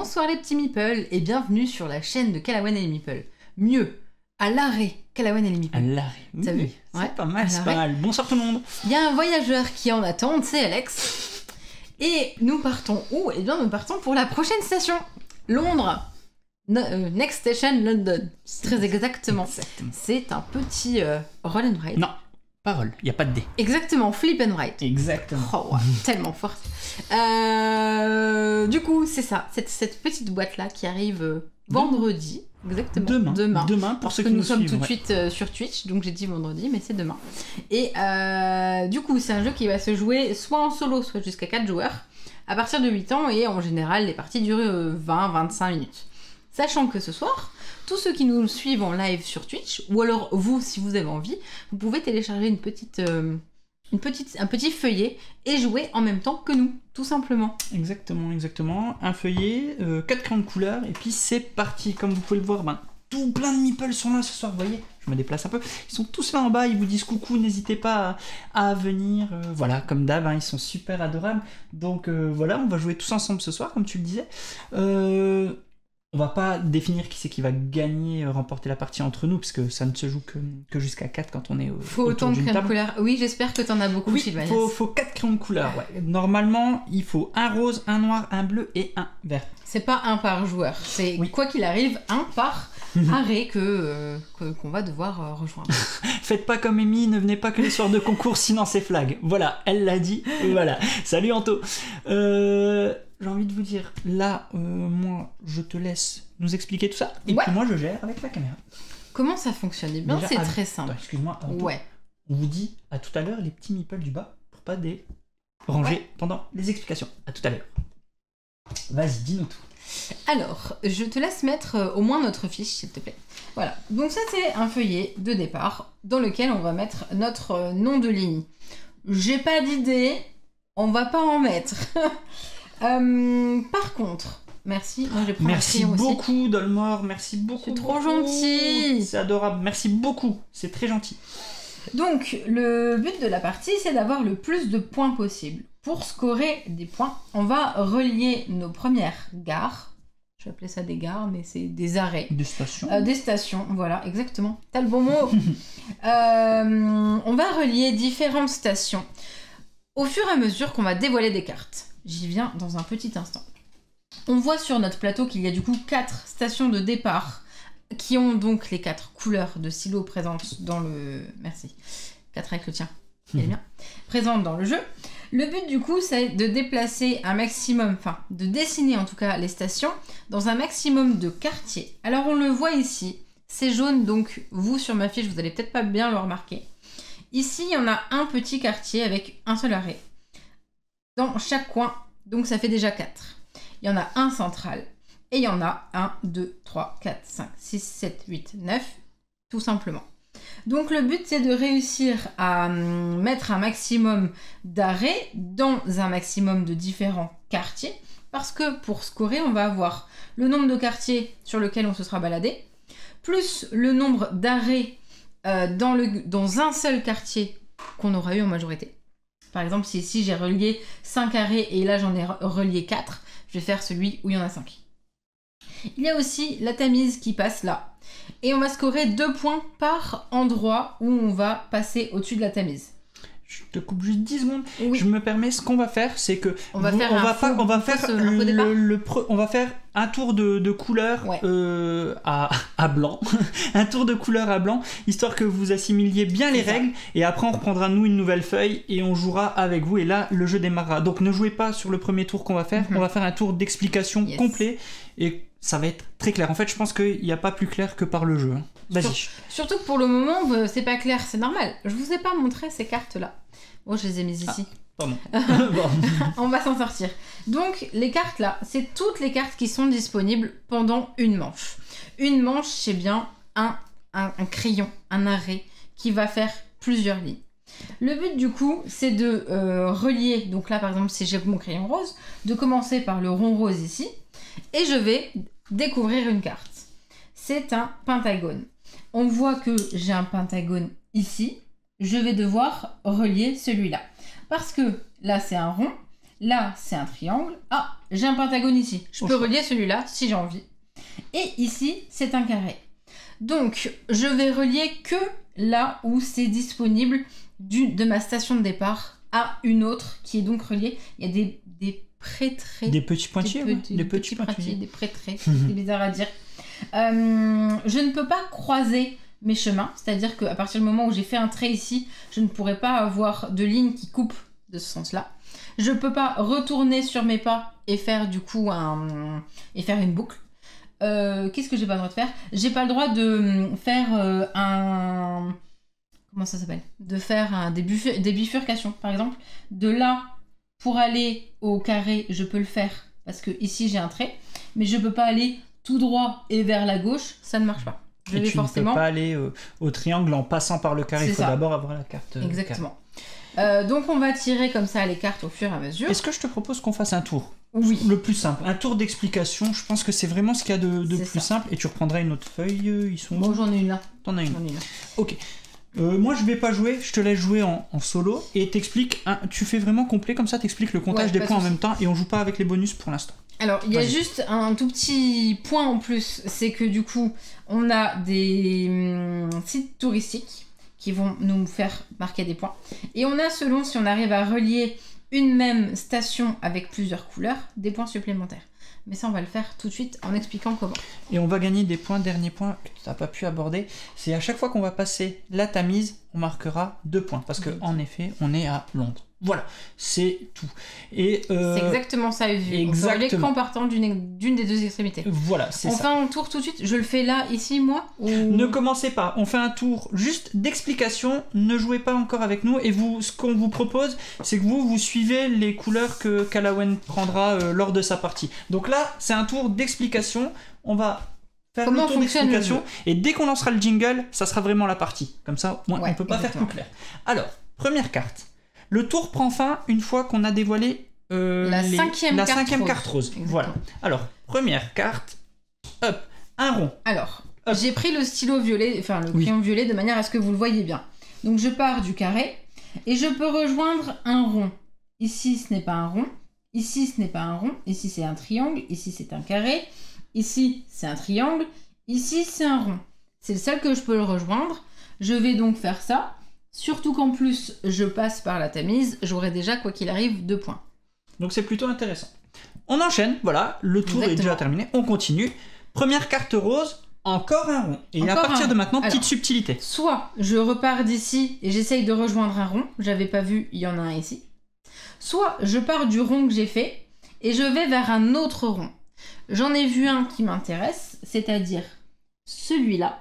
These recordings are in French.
Bonsoir les petits meeples et bienvenue sur la chaîne de Calawan et les meeples. Mieux, à l'arrêt, Calawan et les meeples. À l'arrêt, oui, t'as vu? C'est pas mal, c'est pas mal. Bonsoir tout le monde. Il y a un voyageur qui est en attente, c'est Alex. Et nous partons où? Eh bien nous partons pour la prochaine station, Londres. Next Station London. Très exactement. C'est un petit roll and ride. Non, parole, il n'y a pas de dé. Exactement, flip and ride. Exactement. Oh, wow, tellement forte. Du coup, c'est ça, cette petite boîte-là qui arrive vendredi. Exactement. Demain pour ceux qui nous sommes suivent, tout de suite sur Twitch, donc j'ai dit vendredi, mais c'est demain. Et du coup, c'est un jeu qui va se jouer soit en solo, soit jusqu'à 4 joueurs, à partir de 8 ans, et en général, les parties durent 20-25 minutes. Sachant que ce soir, tous ceux qui nous suivent en live sur Twitch, ou alors vous, si vous avez envie, vous pouvez télécharger un petit feuillet et jouer en même temps que nous, tout simplement. Exactement. Un feuillet, 4 crayons de couleur, et puis c'est parti. Comme vous pouvez le voir, tout plein de meeples sont là ce soir, vous voyez. Je me déplace un peu. Ils sont tous là en bas, ils vous disent coucou, n'hésitez pas à venir. Voilà, comme d'hab, ils sont super adorables. Donc voilà, on va jouer tous ensemble ce soir, comme tu le disais. On va pas définir qui c'est qui va gagner, remporter la partie entre nous, parce que ça ne se joue que jusqu'à 4 quand on est faut autant de crayons de couleur. Oui, j'espère que t'en as beaucoup, oui, Sylvain. Faut 4 crayons de couleur, ouais. Normalement, il faut un rose, un noir, un bleu et un vert. C'est pas un par joueur, c'est quoi qu'il arrive, un par arrêt qu'on va devoir rejoindre. Faites pas comme Amy, ne venez pas que les soirs de concours, sinon c'est flag. Voilà, elle l'a dit, voilà. Salut Anto. J'ai envie de vous dire, là, moi, je te laisse nous expliquer tout ça, et puis moi, je gère avec la caméra. Comment ça fonctionne? Eh bien, c'est très simple. Attends, excuse-moi, Anto, on vous dit à tout à l'heure les petits meeples du bas, pour pas déranger pendant les explications. À tout à l'heure. Vas-y, dis-nous tout. Alors, je te laisse mettre au moins notre fiche, s'il te plaît. Voilà, donc ça, c'est un feuillet de départ, dans lequel on va mettre notre nom de ligne. J'ai pas d'idée, on va pas en mettre. Par contre, merci. Moi, merci beaucoup, aussi. Dolmore. Merci beaucoup. C'est trop gentil. C'est adorable. Merci beaucoup. C'est très gentil. Donc, le but de la partie, c'est d'avoir le plus de points possible. Pour scorer des points, on va relier nos premières gares. Je vais appeler ça des gares, mais c'est des arrêts. Des stations. Des stations, voilà, exactement. T'as le bon mot. On va relier différentes stations au fur et à mesure qu'on va dévoiler des cartes. J'y viens dans un petit instant. On voit sur notre plateau qu'il y a du coup 4 stations de départ qui ont donc les 4 couleurs de silo présentes dans le... Merci. 4 avec le tien. Il est bien. Présentes dans le jeu. Le but du coup, c'est de déplacer un maximum, enfin de dessiner en tout cas les stations dans un maximum de quartiers. Alors on le voit ici, c'est jaune, donc vous sur ma fiche, vous allez peut-être pas bien le remarquer. Ici, il y en a un petit quartier avec un seul arrêt dans chaque coin, donc ça fait déjà 4. Il y en a un central, et il y en a 1, 2, 3, 4, 5, 6, 7, 8, 9, tout simplement. Donc le but, c'est de réussir à mettre un maximum d'arrêts dans un maximum de différents quartiers, parce que pour scorer, on va avoir le nombre de quartiers sur lequel on se sera baladé, plus le nombre d'arrêts dans un seul quartier qu'on aura eu en majorité. Par exemple, si ici j'ai relié 5 arrêts et là j'en ai relié 4, je vais faire celui où il y en a 5. Il y a aussi la tamise qui passe là. Et on va scorer 2 points par endroit où on va passer au-dessus de la tamise. Je te coupe juste 10 secondes. Oui. Je me permets, ce qu'on va faire, c'est que on va faire un tour de couleur à blanc. Un tour de couleur à blanc, histoire que vous assimiliez bien les règles. Et après, on reprendra nous une nouvelle feuille et on jouera avec vous. Et là, le jeu démarrera. Donc, ne jouez pas sur le premier tour qu'on va faire. On va faire un tour d'explication complet. Et ça va être très clair. En fait, je pense qu'il n'y a pas plus clair que par le jeu. Vas-y. Surtout que pour le moment, c'est pas clair, c'est normal. Je vous ai pas montré ces cartes-là. Bon, je les ai mises ici. Pardon. On va s'en sortir. Donc, les cartes là, c'est toutes les cartes qui sont disponibles pendant une manche. Une manche, c'est bien un crayon, un arrêt qui va faire plusieurs lignes. Le but du coup, c'est de relier, donc là par exemple, si j'ai mon crayon rose, de commencer par le rond rose ici, et je vais découvrir une carte. C'est un pentagone. On voit que j'ai un pentagone ici, je vais devoir relier celui-là. Parce que là c'est un rond, là c'est un triangle, j'ai un pentagone ici. Je Au peux choix. relier celui-là si j'ai envie. Et ici, c'est un carré. Donc, je vais relier que là où c'est disponible de ma station de départ à une autre qui est donc reliée. Il y a des pré-traits. Des petits pointillés, ouais. Des petits pointillés. Des pré-traits. C'est bizarre à dire. Je ne peux pas croiser mes chemins. C'est-à-dire qu'à partir du moment où j'ai fait un trait ici, je ne pourrai pas avoir de ligne qui coupe de ce sens-là. Je peux pas retourner sur mes pas et faire du coup une boucle. Qu'est-ce que j'ai pas le droit de faire? J'ai pas le droit de faire un... Comment ça s'appelle? De faire des bifurcations, par exemple. De là, pour aller au carré, je peux le faire parce que ici j'ai un trait. Mais je peux pas aller tout droit et vers la gauche, ça ne marche pas. Je Et vais tu forcément... ne peux pas aller au triangle en passant par le carré. Il C'est faut ça. d'abord avoir la carte. Exactement. Donc on va tirer comme ça les cartes au fur et à mesure. Est-ce que je te propose qu'on fasse un tour? Oui. Le plus simple, un tour d'explication. Je pense que c'est vraiment ce qu'il y a de C'est plus ça. simple. Et tu reprendras une autre feuille. Ils sont Bon, j'en ai une là. T'en as une. J'en ai une. Ok. Moi, je vais pas jouer. Je te laisse jouer en solo et t'expliques. Tu fais vraiment complet comme ça. T'expliques le comptage Ouais, des pas points en de même temps et on joue pas avec les bonus pour l'instant. Alors, il y a Vas-y. juste un tout petit point en plus, c'est que du coup, on a des sites touristiques qui vont nous faire marquer des points. Et on a, selon si on arrive à relier une même station avec plusieurs couleurs, des points supplémentaires. Mais ça, on va le faire tout de suite en expliquant comment. Et on va gagner des points. Dernier point que tu n'as pas pu aborder, c'est à chaque fois qu'on va passer la Tamise, on marquera 2 points. Parce que en effet, on est à Londres. Voilà, c'est tout. Et C'est exactement ça, vu. On peut relier exactement. qu'en partant d'une des deux extrémités. Voilà, c'est On ça. fait un tour tout de suite. Je le fais là, ici, moi ou... Ne commencez pas, on fait un tour juste d'explication, ne jouez pas encore avec nous, et vous, ce qu'on vous propose, c'est que vous suivez les couleurs que Calawen prendra lors de sa partie. Donc là, c'est un tour d'explication, on va faire Comment le tour fonctionne d'explication, et dès qu'on lancera le jingle, ça sera vraiment la partie. Comme ça, Ouais, on peut pas exactement. faire plus clair. Alors, première carte. Le tour prend fin une fois qu'on a dévoilé La cinquième carte rose. Exactement. Voilà. Alors, première carte, hop, un rond. Alors, Hop. j'ai pris le stylo violet, enfin le Oui. crayon violet de manière à ce que vous le voyez bien. Donc je pars du carré et je peux rejoindre un rond. Ici ce n'est pas un rond, ici ce n'est pas un rond, ici c'est un triangle, ici c'est un carré, ici c'est un triangle, ici c'est un rond. C'est le seul que je peux le rejoindre. Je vais donc faire ça. Surtout qu'en plus je passe par la Tamise, j'aurai déjà quoi qu'il arrive 2 points. Donc c'est plutôt intéressant. On enchaîne, voilà, le tour est Exactement. déjà terminé, on continue. Première carte rose, encore un rond. Et à Encore partir un de rond. maintenant, petite Alors. subtilité. Soit je repars d'ici et j'essaye de rejoindre un rond, j'avais pas vu, il y en a un ici. Soit je pars du rond que j'ai fait et je vais vers un autre rond. J'en ai vu un qui m'intéresse, c'est-à-dire celui-là,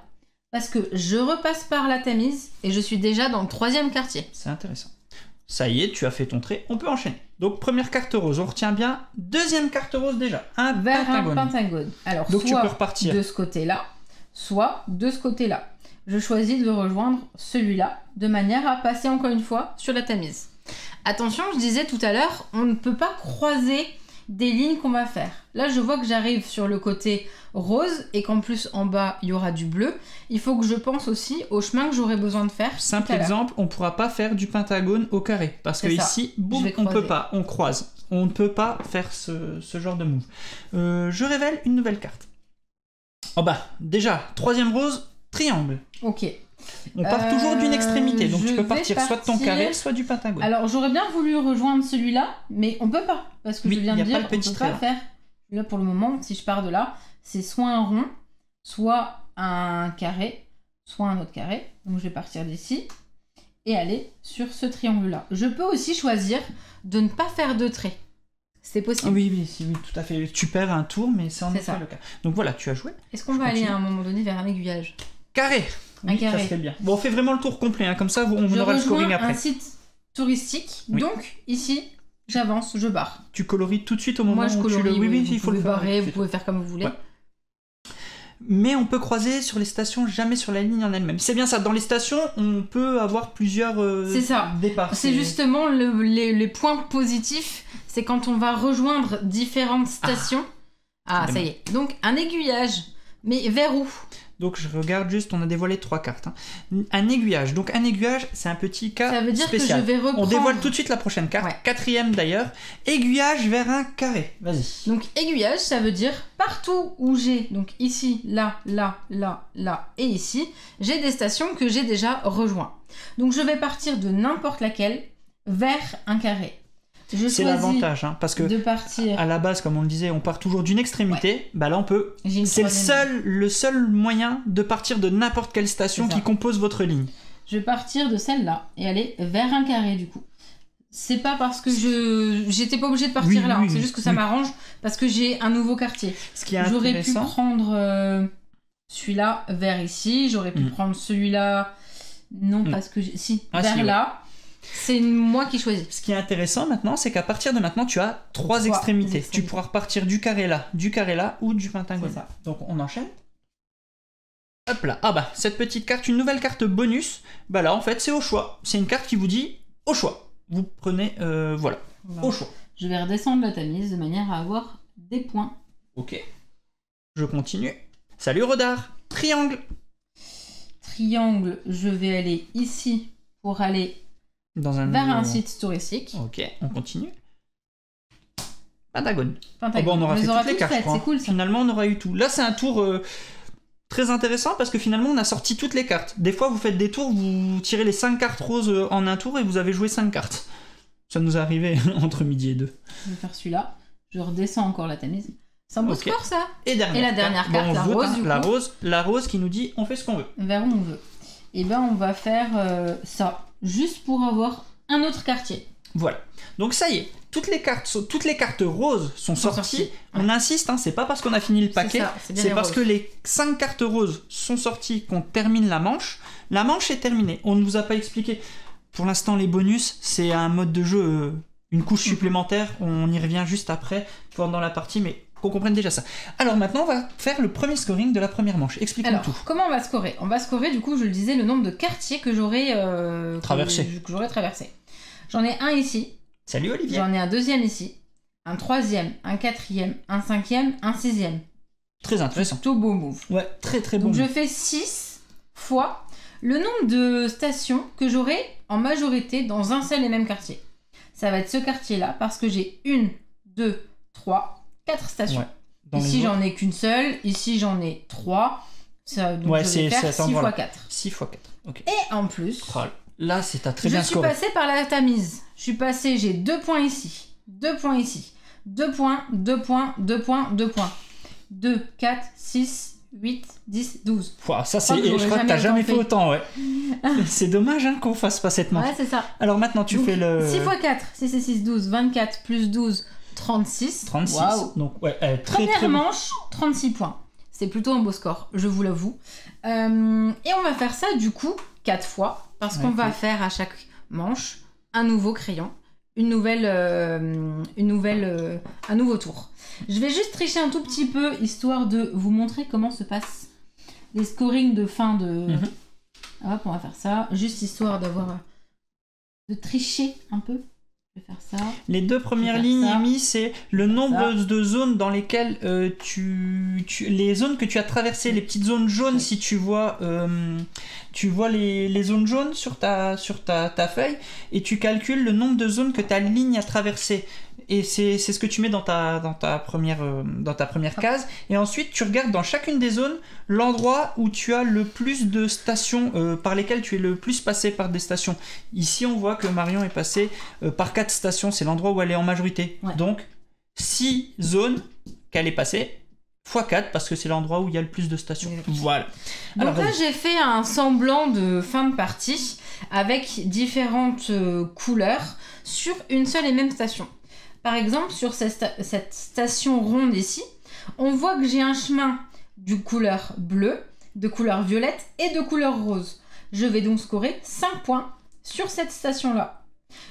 parce que je repasse par la Tamise et je suis déjà dans le 3e quartier. C'est intéressant. Ça y est, tu as fait ton trait, on peut enchaîner. Donc première carte rose, on retient bien. Deuxième carte rose déjà, un Vers pentagone. un pentagone. Alors Donc tu soit peux repartir. de ce côté-là, soit de ce côté-là. Je choisis de rejoindre celui-là, de manière à passer encore une fois sur la Tamise. Attention, je disais tout à l'heure, on ne peut pas croiser des lignes qu'on va faire. Là, je vois que j'arrive sur le côté rose et qu'en plus en bas, il y aura du bleu. Il faut que je pense aussi au chemin que j'aurai besoin de faire. Simple tout à l'heure. exemple, on ne pourra pas faire du pentagone au carré. Parce que C'est ça. ici, boum, Je vais on croiser. peut pas, on croise. On ne peut pas faire ce genre de move. Je révèle une nouvelle carte. Oh bah, déjà, troisième rose, triangle. Ok. On part toujours d'une extrémité, donc je tu peux vais partir soit de ton partir- carré, soit du pentagone. Alors, j'aurais bien voulu rejoindre celui-là, mais on peut pas. Parce que Oui, je viens y de a pas dire le on petit peut trait, pas là. faire. Là, pour le moment, si je pars de là, c'est soit un rond, soit un carré, soit un autre carré. Donc, je vais partir d'ici et aller sur ce triangle-là. Je peux aussi choisir de ne pas faire de trait. C'est Ah possible. oui, oui, tout à fait. Tu perds un tour, mais c'est en C'est effet ça. le cas. Donc voilà, tu as joué. Est-ce qu'on Je va aller continue. à un moment donné vers un aiguillage? Carré. Un Oui, carré. ça serait bien. Bon, on fait vraiment le tour complet, hein, comme ça on Je aura le scoring rejoins après. un site touristique. Oui. Donc, ici, j'avance, je barre. Tu colories tout de suite au moment Moi, je où tu colorie. le... Oui, oui, il vous faut le pouvez faire. barrer, Oui, vous pouvez faire comme vous voulez. Ouais. Mais on peut croiser sur les stations, jamais sur la ligne en elle-même. C'est bien ça, dans les stations, on peut avoir plusieurs C'est ça. départs. C'est justement les points positifs, c'est quand on va rejoindre différentes stations. Ah, c'est ça y est. Donc, un aiguillage. Mais vers où? Donc je regarde juste, on a dévoilé 3 cartes. Hein. Un aiguillage. Donc un aiguillage, c'est un petit cas Ça veut dire spécial. que je vais reprendre... On dévoile tout de suite la prochaine carte, Ouais. 4e d'ailleurs. Aiguillage vers un carré. Vas-y. Donc aiguillage, ça veut dire partout où j'ai, donc ici, là, là, là, là et ici, j'ai des stations que j'ai déjà rejoints. Donc je vais partir de n'importe laquelle vers un carré. Je C'est choisis l'avantage, hein, parce que de partir... à la base, comme on le disait, on part toujours d'une extrémité. Bah là, on peut. J'ai une C'est troisième. le seul moyen de partir de n'importe quelle station C'est ça. qui compose votre ligne. Je vais partir de celle-là et aller vers un carré du coup. C'est pas parce que j'étais pas obligée de partir Oui, là, oui, c'est juste que ça oui. m'arrange parce que j'ai un nouveau quartier. Ce qui est J'aurais pu intéressant. prendre celui-là vers ici, j'aurais pu prendre celui-là, non parce que si, Ah, vers si, ouais. là. C'est moi qui choisis. Ce qui est intéressant maintenant, c'est qu'à partir de maintenant, tu as 3 extrémités. Tu pourras repartir du carré là ou du pentagone. C'est ça. Donc on enchaîne. Hop là. Ah bah, cette petite carte, une nouvelle carte bonus, bah là en fait c'est au choix. C'est une carte qui vous dit au choix. Vous prenez, voilà, Voilà. au choix. Je vais redescendre la tamise de manière à avoir des points. Ok. Je continue. Salut Rodard. Triangle. Triangle, je vais aller ici pour aller Dans un vers un nouveau- site touristique. Ok, on continue. Pentagone. Pentagone. Oh bah, on aura les fait aura toutes les toutes cartes, je faites, crois. c'est cool ça. Finalement, on aura eu tout. Là, c'est un tour très intéressant parce que finalement, on a sorti toutes les cartes. Des fois, vous faites des tours, vous tirez les 5 cartes roses en un tour et vous avez joué 5 cartes. Ça nous est arrivé entre midi et 2. Je vais faire celui-là. Je redescends encore la tamise. C'est un beau Ok. score ça. Et la dernière carte, on la vote, rose, hein, du la coup. rose, la rose qui nous dit on fait ce qu'on veut. Vers où on veut. Et ben on va faire ça. Juste pour avoir un autre quartier. Voilà. Donc ça y est, toutes les cartes roses sont sorties. sorties, On insiste, hein, c'est pas parce qu'on a fini le paquet, ça, c'est bien c'est les parce roses. que les 5 cartes roses sont sorties qu'on termine la manche. La manche est terminée. On ne vous a pas expliqué. Pour l'instant, les bonus, c'est un mode de jeu, une couche supplémentaire. On y revient juste après, pendant la partie, mais qu'on comprenne déjà ça. Alors maintenant, on va faire le premier scoring de la première manche. Explique-nous Alors, tout. comment on va scorer? On va scorer, du coup, je le disais, le nombre de quartiers que j'aurais Traversé. que j'aurais traversé. J'en ai un ici, Salut Olivier. j'en ai un deuxième ici, un troisième, un quatrième, un cinquième, un sixième. Très intéressant. Plutôt beau move. Ouais, très très bon. Donc je fais 6 fois le nombre de stations que j'aurai en majorité dans un seul et même quartier. Ça va être ce quartier-là parce que j'ai 1, 2, 3, 4 stations. Ouais. Dans Ici les j'en ai qu'une seule, ici j'en ai 3. Ça, donc Ouais, je c'est vais faire cet 6 endroit-là. fois 4. 6 x 4. Ok. Et en plus, Oh, là, c'est à très je bien suis scoré. passée par la tamise. Je suis passée, j'ai 2 points ici, 2 points ici, 2 points, 2 points, 2 points, 2 points. 2, 4, 6, 8, 10, 12. Pouah, ça, crois c'est... que Je j'aurais crois que t'as jamais jamais fait autant, ouais. C'est dommage hein, qu'on fasse pas cette manche. Ouais, c'est ça. Alors maintenant, tu Donc, fais le... 6 x 4, 6 et 6, 12, 24, plus 12, 36. 36. Waouh. Donc, ouais, très Première très bon. manche, 36 points. C'est plutôt un beau score, je vous l'avoue. Et on va faire ça du coup 4 fois, parce qu'on Ouais, va cool. faire à chaque manche un nouveau crayon, un nouveau tour. Je vais juste tricher un tout petit peu, histoire de vous montrer comment se passent les scorings de fin de... Mhm. Hop, on va faire ça, juste histoire d'avoir... de tricher un peu. Je vais faire ça. Les deux premières faire lignes, ça. Amy, c'est le nombre Ça. de zones dans lesquelles les zones que tu as traversées, les petites zones jaunes, Oui. si tu vois les zones jaunes sur ta feuille, et tu calcules le nombre de zones que ta ligne a traversées. Et c'est ce que tu mets dans ta première case. Et ensuite, tu regardes dans chacune des zones l'endroit où tu as le plus de stations, par lesquelles tu es le plus passé par des stations. Ici, on voit que Marion est passée par 4 stations. C'est l'endroit où elle est en majorité. Ouais. Donc, 6 zones qu'elle est passée, x 4, parce que c'est l'endroit où il y a le plus de stations. Exactement. Voilà. Donc Alors, là, vas-y. j'ai fait un semblant de fin de partie avec différentes couleurs sur une seule et même station. Par exemple, sur cette station ronde ici, on voit que j'ai un chemin de couleur bleue, de couleur violette et de couleur rose. Je vais donc scorer 5 points sur cette station-là.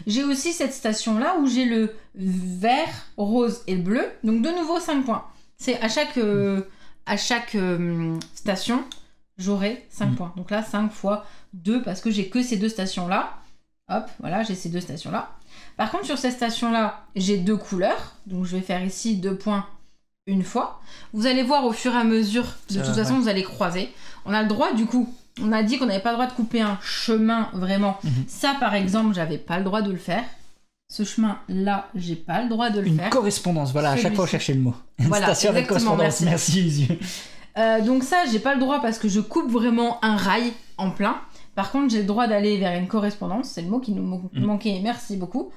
J'ai aussi cette station-là où j'ai le vert, rose et le bleu, donc de nouveau 5 points. C'est à chaque station, j'aurai 5 points. Donc là, 5 fois 2 parce que j'ai que ces deux stations-là. Hop, voilà, j'ai ces deux stations-là. Par contre, sur cette station-là, j'ai 2 couleurs. Donc je vais faire ici 2 points une fois. Vous allez voir au fur et à mesure, de toute façon, vous allez croiser. On a le droit, du coup, on a dit qu'on n'avait pas le droit de couper un chemin, vraiment. Ça, par exemple, j'avais pas le droit de le faire. Ce chemin-là, j'ai pas le droit de le faire. Une correspondance, voilà, à chaque fois, on cherchait le mot. Une voilà, station avec correspondance, merci Usu. Donc ça, j'ai pas le droit parce que je coupe vraiment un rail en plein. Par contre, j'ai le droit d'aller vers une correspondance. C'est le mot qui nous manquait, merci beaucoup.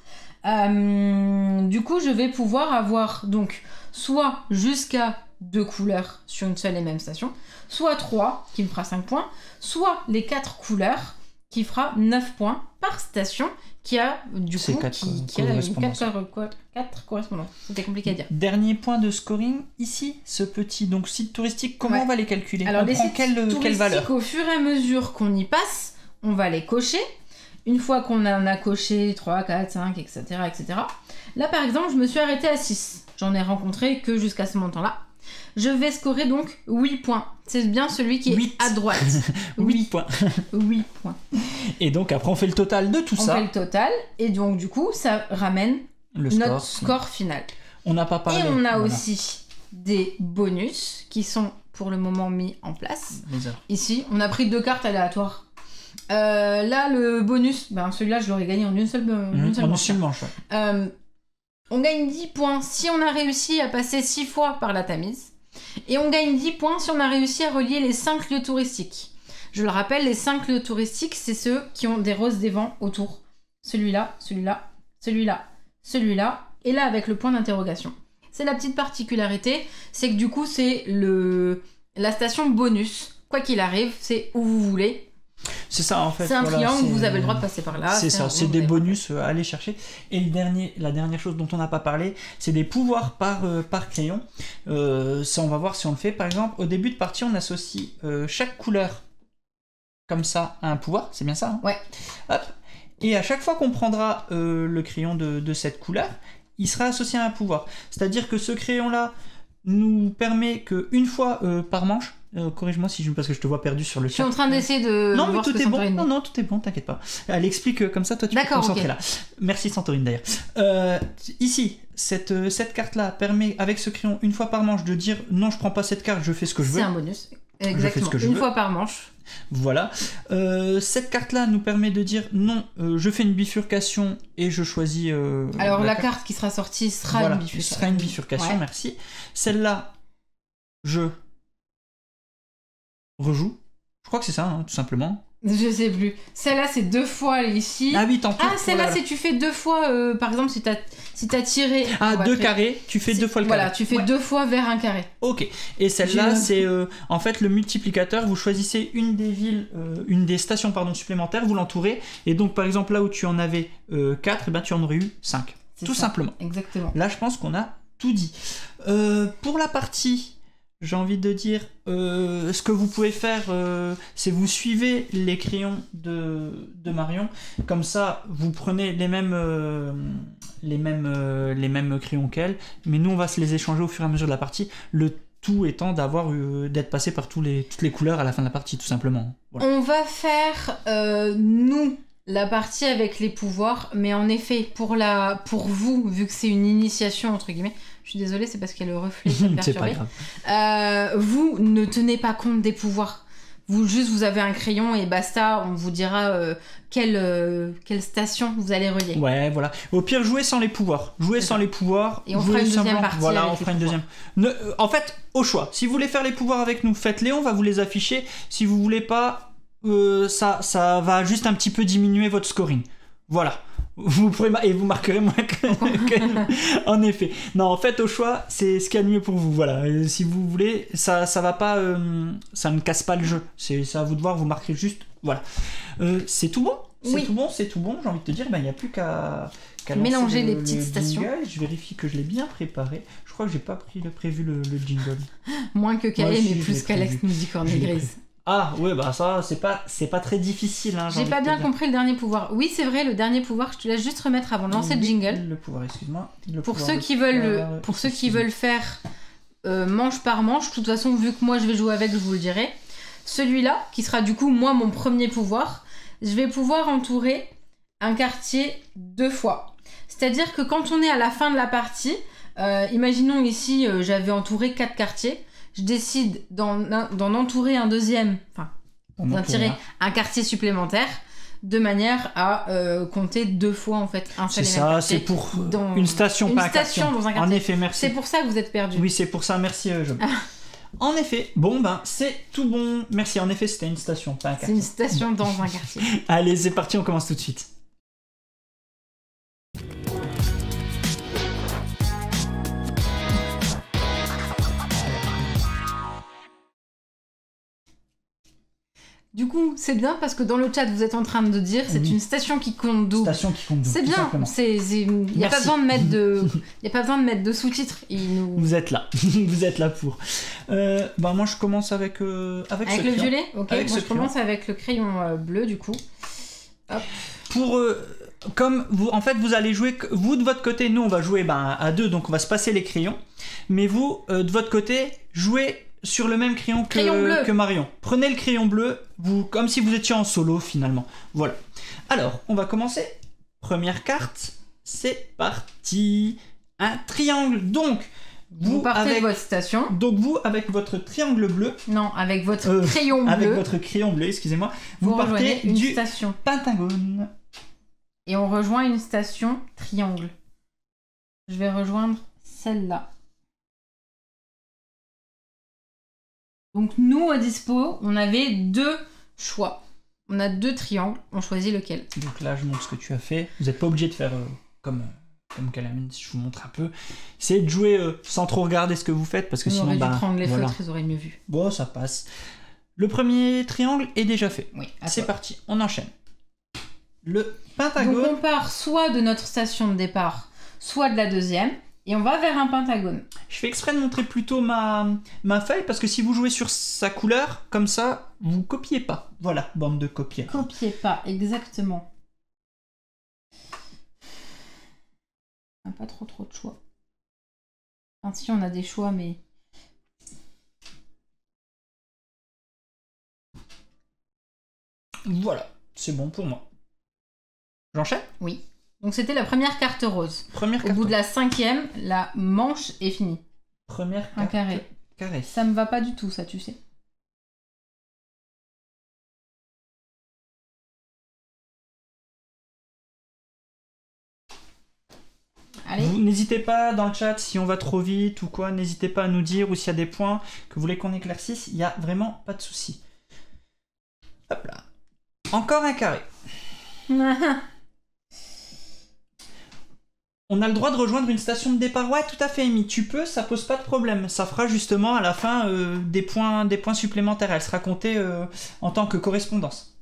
Du coup, je vais pouvoir avoir donc soit jusqu'à 2 couleurs sur une seule et même station, soit 3 qui me fera 5 points, soit les 4 couleurs qui fera 9 points par station qui a du coup 4 correspondances. C'était compliqué à dire. Dernier point de scoring ici, ce petit donc site touristique, comment on va les calculer? Alors on les prend sites quelle valeur? touristiques, au fur et à mesure qu'on y passe, on va les cocher. Une fois qu'on en a coché 3, 4, 5, etc., etc. Là, par exemple, je me suis arrêtée à 6. J'en ai rencontré que jusqu'à ce montant-là. Je vais scorer donc 8 points. C'est bien celui qui est à droite. 8 points. 8 points. Et donc, après, on fait le total de tout ça. On fait le total. Et donc, du coup, ça ramène notre score final. On n'a pas parlé. Et on a aussi des bonus qui sont pour le moment mis en place. Ici, on a pris 2 cartes aléatoires. Là, le bonus, celui-là, je l'aurais gagné en une seule manche. On gagne 10 points si on a réussi à passer 6 fois par la Tamise. Et on gagne 10 points si on a réussi à relier les 5 lieux touristiques. Je le rappelle, les 5 lieux touristiques, c'est ceux qui ont des roses des vents autour. Celui-là, celui-là, celui-là, celui-là, et là avec le point d'interrogation. C'est la petite particularité, c'est que du coup, c'est la station bonus. Quoi qu'il arrive, c'est où vous voulez. C'est ça en fait. C'est un triangle, vous avez le droit de passer par là. C'est ça, c'est des bonus à aller chercher. Et la dernière chose dont on n'a pas parlé, c'est des pouvoirs par crayon. Ça, on va voir si on le fait. Par exemple, au début de partie, on associe chaque couleur comme ça à un pouvoir. C'est bien ça, hein? Ouais. Hop. Et à chaque fois qu'on prendra le crayon de cette couleur, il sera associé à un pouvoir. C'est-à-dire que ce crayon-là nous permet qu'une fois par manche, corrige-moi si parce que je te vois perdu sur le chat. Je suis en train d'essayer de. Non, mais tout est bon. Non, tout est bon, t'inquiète pas. Elle explique comme ça, toi tu peux te concentrer là. Merci Santorine d'ailleurs. Ici, cette carte-là permet, avec ce crayon, une fois par manche, de dire non, je prends pas cette carte, je fais ce que je veux. C'est un bonus. Exactement. Une fois par manche. Voilà. Cette carte-là nous permet de dire non, je fais une bifurcation et je choisis. Alors la carte qui sera sortie sera une bifurcation. Sera une bifurcation, merci. Celle-là, je rejoue. Je crois que c'est ça, hein, tout simplement. Je sais plus. Celle-là, c'est 2 fois ici. Ah oui, tant pis. Ah, celle-là, c'est tu fais 2 fois, par exemple, si t'as tiré... Ah, 2 carrés, tu fais 2 fois le carré. Voilà, tu fais 2 fois vers un carré. Ok. Et celle-là, c'est en fait le multiplicateur. Vous choisissez une des villes, une des stations supplémentaires, vous l'entourez. Et donc, par exemple, là où tu en avais 4, et ben, tu en aurais eu 5. Tout simplement. Exactement. Là, je pense qu'on a tout dit. Pour la partie... J'ai envie de dire, ce que vous pouvez faire, c'est vous suivez les crayons de Marion. Comme ça, vous prenez les mêmes crayons qu'elle. Mais nous, on va se les échanger au fur et à mesure de la partie. Le tout étant d'être passé par toutes les couleurs à la fin de la partie, tout simplement. Voilà. On va faire, nous, la partie avec les pouvoirs. Mais en effet, pour vous, vu que c'est une initiation, entre guillemets... Je suis désolée, c'est parce qu'il y a le reflet qui est perturbé. C'est pas grave. Vous ne tenez pas compte des pouvoirs. Vous avez un crayon et basta, on vous dira quelle station vous allez relier. Ouais, voilà. Au pire, jouez sans les pouvoirs. Sans les pouvoirs. Et on fera une deuxième partie. Voilà, on fera une deuxième. En fait, au choix. Si vous voulez faire les pouvoirs avec nous, faites-les, on va vous les afficher. Si vous voulez pas, ça va juste un petit peu diminuer votre scoring. Voilà. Vous pourrez et vous marquerez moins que... En effet. Non, en fait, au choix, c'est ce qu'il y a de mieux pour vous. Voilà. Et si vous voulez, ça va pas... ça ne casse pas le jeu. C'est à vous de voir, vous marquerez juste... Voilà. C'est tout bon. C'est tout bon. J'ai envie de te dire, il n'y a plus qu'à mélanger les petites stations. Je vérifie que je l'ai bien préparé. Je crois que j'ai pas prévu le jingle. Moins que Calais, mais plus qu'Alex nous dit cornet grise. Ah ouais, bah ça c'est pas très difficile, hein. J'ai pas bien compris le dernier pouvoir. Oui, c'est vrai, le dernier pouvoir, je te laisse juste remettre avant de lancer le jingle. Le pouvoir, excuse-moi. Pour ceux qui veulent faire manche par manche, de toute façon, vu que moi je vais jouer avec, je vous le dirai. Celui-là, qui sera du coup moi mon premier pouvoir, je vais pouvoir entourer un quartier 2 fois. C'est-à-dire que quand on est à la fin de la partie, Imaginons ici, j'avais entouré 4 quartiers. Je décide d'en entourer un deuxième, enfin, d'en tirer un quartier supplémentaire, de manière à compter 2 fois en fait un seul et même quartier. C'est pour une station, pas un quartier. Dans un quartier. En effet, merci. C'est pour ça que vous êtes perdu. Oui, c'est pour ça, merci Job. En effet, bon ben c'est tout bon. Merci, en effet c'était une station, pas un quartier. C'est une station dans un quartier. Allez, c'est parti, on commence tout de suite. Du coup, c'est bien parce que dans le chat, vous êtes en train de dire c'est une station qui compte double. Station qui compte double. C'est bien. Il n'y a pas besoin de mettre de sous-titres. Vous êtes là. Vous êtes là pour. Moi, je commence avec le violet. Ok. Avec moi, je commence avec le crayon bleu du coup. Hop. Pour comme vous, en fait, vous allez jouer. Vous de votre côté, nous, on va jouer à 2, donc on va se passer les crayons. Mais vous, de votre côté, jouez sur le même crayon que Marion. Prenez le crayon bleu, comme si vous étiez en solo finalement. Voilà. Alors, on va commencer. Première carte, c'est parti. Un triangle. Donc, vous partez de votre station. Donc vous, avec votre triangle bleu. Non, avec votre crayon bleu. Avec votre crayon bleu, excusez-moi. Vous partez une du station pentagone. Et on rejoint une station triangle. Je vais rejoindre celle-là. Donc nous, à dispo, on avait 2 choix. On a 2 triangles, on choisit lequel. Donc là, je montre ce que tu as fait. Vous n'êtes pas obligé de faire comme Calamine, si je vous montre un peu. C'est de jouer sans trop regarder ce que vous faites, parce que sinon... On aurait dû prendre les feutres, ils auraient mieux vu. Bon, ça passe. Le premier triangle est déjà fait. Oui, c'est parti, on enchaîne. Le pentagone... Donc on part soit de notre station de départ, soit de la deuxième. Et on va vers un pentagone. Je fais exprès de montrer plutôt ma feuille, parce que si vous jouez sur sa couleur, comme ça, vous copiez pas. Voilà, bande de copier. Copiez pas, exactement. On n'a pas trop de choix. Enfin, si, on a des choix, mais... Voilà, c'est bon pour moi. J'enchaîne ? Oui. Donc c'était la première carte rose. Au bout de la 5e, la manche est finie. Première carte. Un carré. Ça me va pas du tout, ça, tu sais. Allez. Vous n'hésitez pas dans le chat, si on va trop vite ou quoi, n'hésitez pas à nous dire, ou s'il y a des points que vous voulez qu'on éclaircisse, il n'y a vraiment pas de souci. Hop là. Encore un carré. On a le droit de rejoindre une station de départ. Ouais, tout à fait, Amy. Tu peux, ça pose pas de problème. Ça fera justement à la fin des points supplémentaires. Elle sera comptée en tant que correspondance.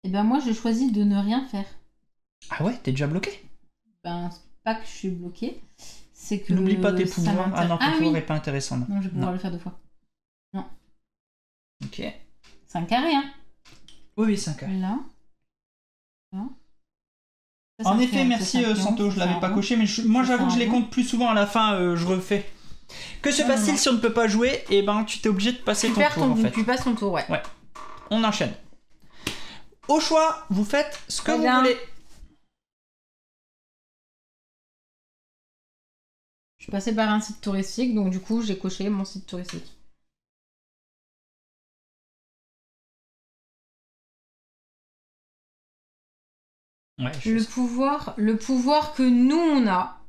Eh ben moi, je choisis de ne rien faire. Ah ouais, t'es déjà bloqué? Ben, c'est pas que je suis bloqué, c'est que... N'oublie pas tes pouvoirs. Ah non, ton pouvoir est pas intéressant. Non, je vais pouvoir le faire 2 fois. Non. Ok. C'est un carré, hein? Oui, c'est un carré. Là. En effet, merci Santo, je l'avais pas coché, mais moi j'avoue que je les compte plus souvent à la fin, je refais. Que se passe-t-il si on ne peut pas jouer? Eh ben, tu t'es obligé de passer ton tour en fait. Tu passes ton tour, ouais. Ouais. On enchaîne. Au choix, vous faites ce que vous voulez. Je suis passée par un site touristique, donc du coup, j'ai coché mon site touristique. Ouais, le pouvoir que nous on a,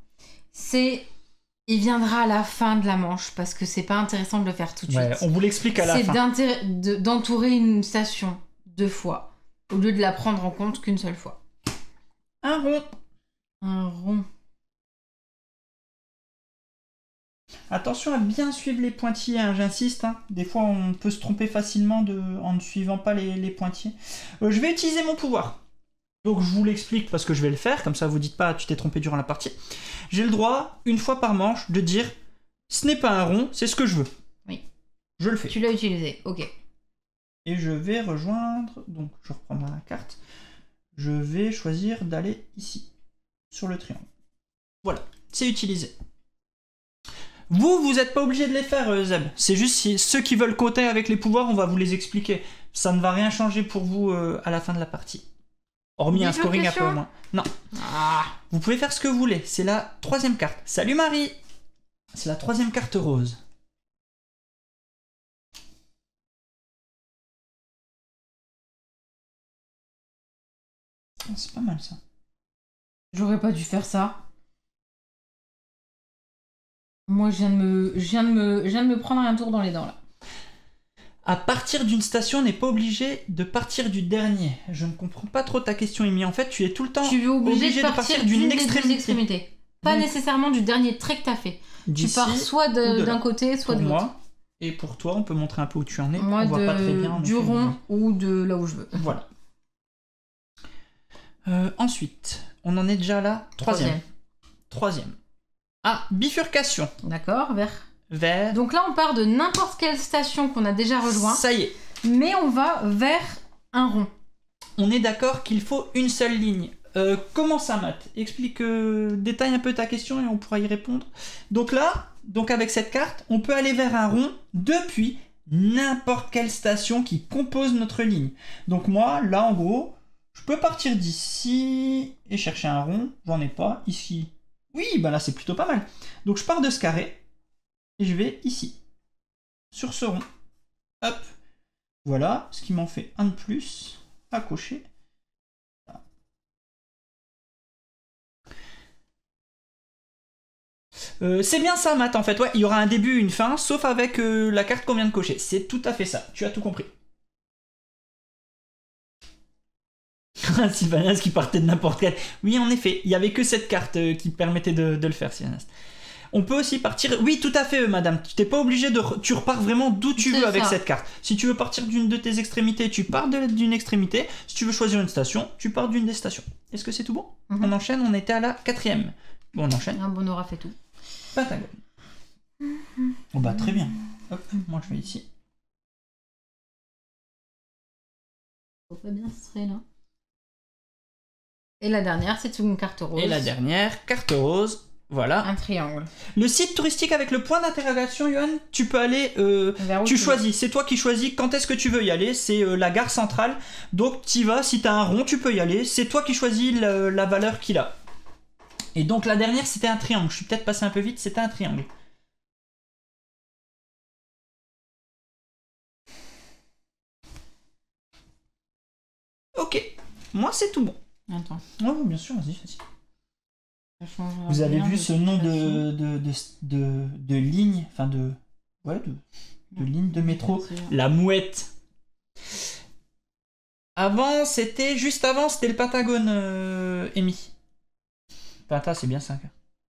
c'est... Il viendra à la fin de la manche, parce que c'est pas intéressant de le faire tout de suite. On vous l'explique à la fin. C'est d'entourer une station 2 fois, au lieu de la prendre en compte qu'une seule fois. Un rond. Un rond. Attention à bien suivre les pointillés, hein, j'insiste. Hein. Des fois, on peut se tromper facilement en ne suivant pas les pointillés. Je vais utiliser mon pouvoir. Donc je vous l'explique parce que je vais le faire, comme ça vous dites pas tu t'es trompé durant la partie. J'ai le droit, une fois par manche, de dire ce n'est pas un rond, c'est ce que je veux. Oui. Je le fais. Tu l'as utilisé, ok. Et je vais rejoindre, donc je reprends ma carte, je vais choisir d'aller ici, sur le triangle. Voilà, c'est utilisé. Vous n'êtes pas obligé de les faire, Zeb. C'est juste si ceux qui veulent compter avec les pouvoirs, on va vous les expliquer. Ça ne va rien changer pour vous à la fin de la partie. Hormis un scoring un peu Bifurcation. moins. Non. Ah. Vous pouvez faire ce que vous voulez. C'est la 3e carte. Salut Marie. C'est la 3e carte rose. Oh, c'est pas mal ça. J'aurais pas dû faire ça. Moi, je viens de me prendre un tour dans les dents, là. À partir d'une station, on n'est pas obligé de partir du dernier. Je ne comprends pas trop ta question, Amy. En fait, tu es tout le temps Tu es obligé de partir d'une extrémité. extrémité. Pas Donc, nécessairement du dernier trait que t'as fait. Tu d'ici pars soit ou de d'un là. côté, soit Pour de l'autre. moi. Et pour toi, on peut montrer un peu où tu en es. Moi, on voit pas très bien. en du effet, rond ou de là où je veux. mais- Voilà. Ensuite, on en est déjà là. Troisième. Ah, bifurcation. D'accord, vert. Vers. Donc là, on part de n'importe quelle station qu'on a déjà rejoint, Ça y est. mais on va vers un rond. On est d'accord qu'il faut une seule ligne. Comment ça, Matt? Explique, détaille un peu ta question et on pourra y répondre. Donc là, avec cette carte, on peut aller vers un rond depuis n'importe quelle station qui compose notre ligne. Donc moi, là, en gros, je peux partir d'ici et chercher un rond. J'en ai pas. Ici. Oui, bah là, c'est plutôt pas mal. Donc je pars de ce carré et je vais ici. Sur ce rond. Hop. Voilà, ce qui m'en fait un de plus à cocher. C'est bien ça, Matt, en fait. Ouais, il y aura un début, une fin, sauf avec la carte qu'on vient de cocher. C'est tout à fait ça. Tu as tout compris. Sylvanas qui partait de n'importe quel. Oui, en effet, il n'y avait que cette carte qui permettait de le faire, Sylvanas. On peut aussi partir. Oui, tout à fait, madame. Tu n'es pas obligé de. Tu repars vraiment d'où tu veux C'est avec ça. cette carte. Si tu veux partir d'une de tes extrémités, tu pars d'une extrémité. Si tu veux choisir une station, tu pars d'une des stations. Est-ce que c'est tout bon? Mhm. On enchaîne, on était à la 4e. Bon, on enchaîne. Ah, bon, on aura fait tout. Pentagone. Oh bah très bien. Hop, moi je vais ici. Faut pas bien se tirer, là. Et la dernière, c'est une carte rose. Et la dernière, carte rose. Voilà. Un triangle. Le site touristique avec le point d'interrogation, Johan, tu peux aller. Vers où Tu veux. choisis, c'est toi qui choisis quand est-ce que tu veux y aller. C'est la gare centrale. Donc tu y vas, si t'as un rond, tu peux y aller. C'est toi qui choisis la valeur qu'il a. Et donc la dernière, c'était un triangle. Je suis peut-être passé un peu vite, c'était un triangle. Ok, moi c'est tout bon. Attends. Oh, bien sûr, vas-y, vas-y. Ça change Vous avez rien vu de ce toute nom façon. de ligne, enfin de ligne de métro, C'est sûr. la mouette. Avant, juste avant, c'était le Pentagone, Amy. Penta, c'est bien 5.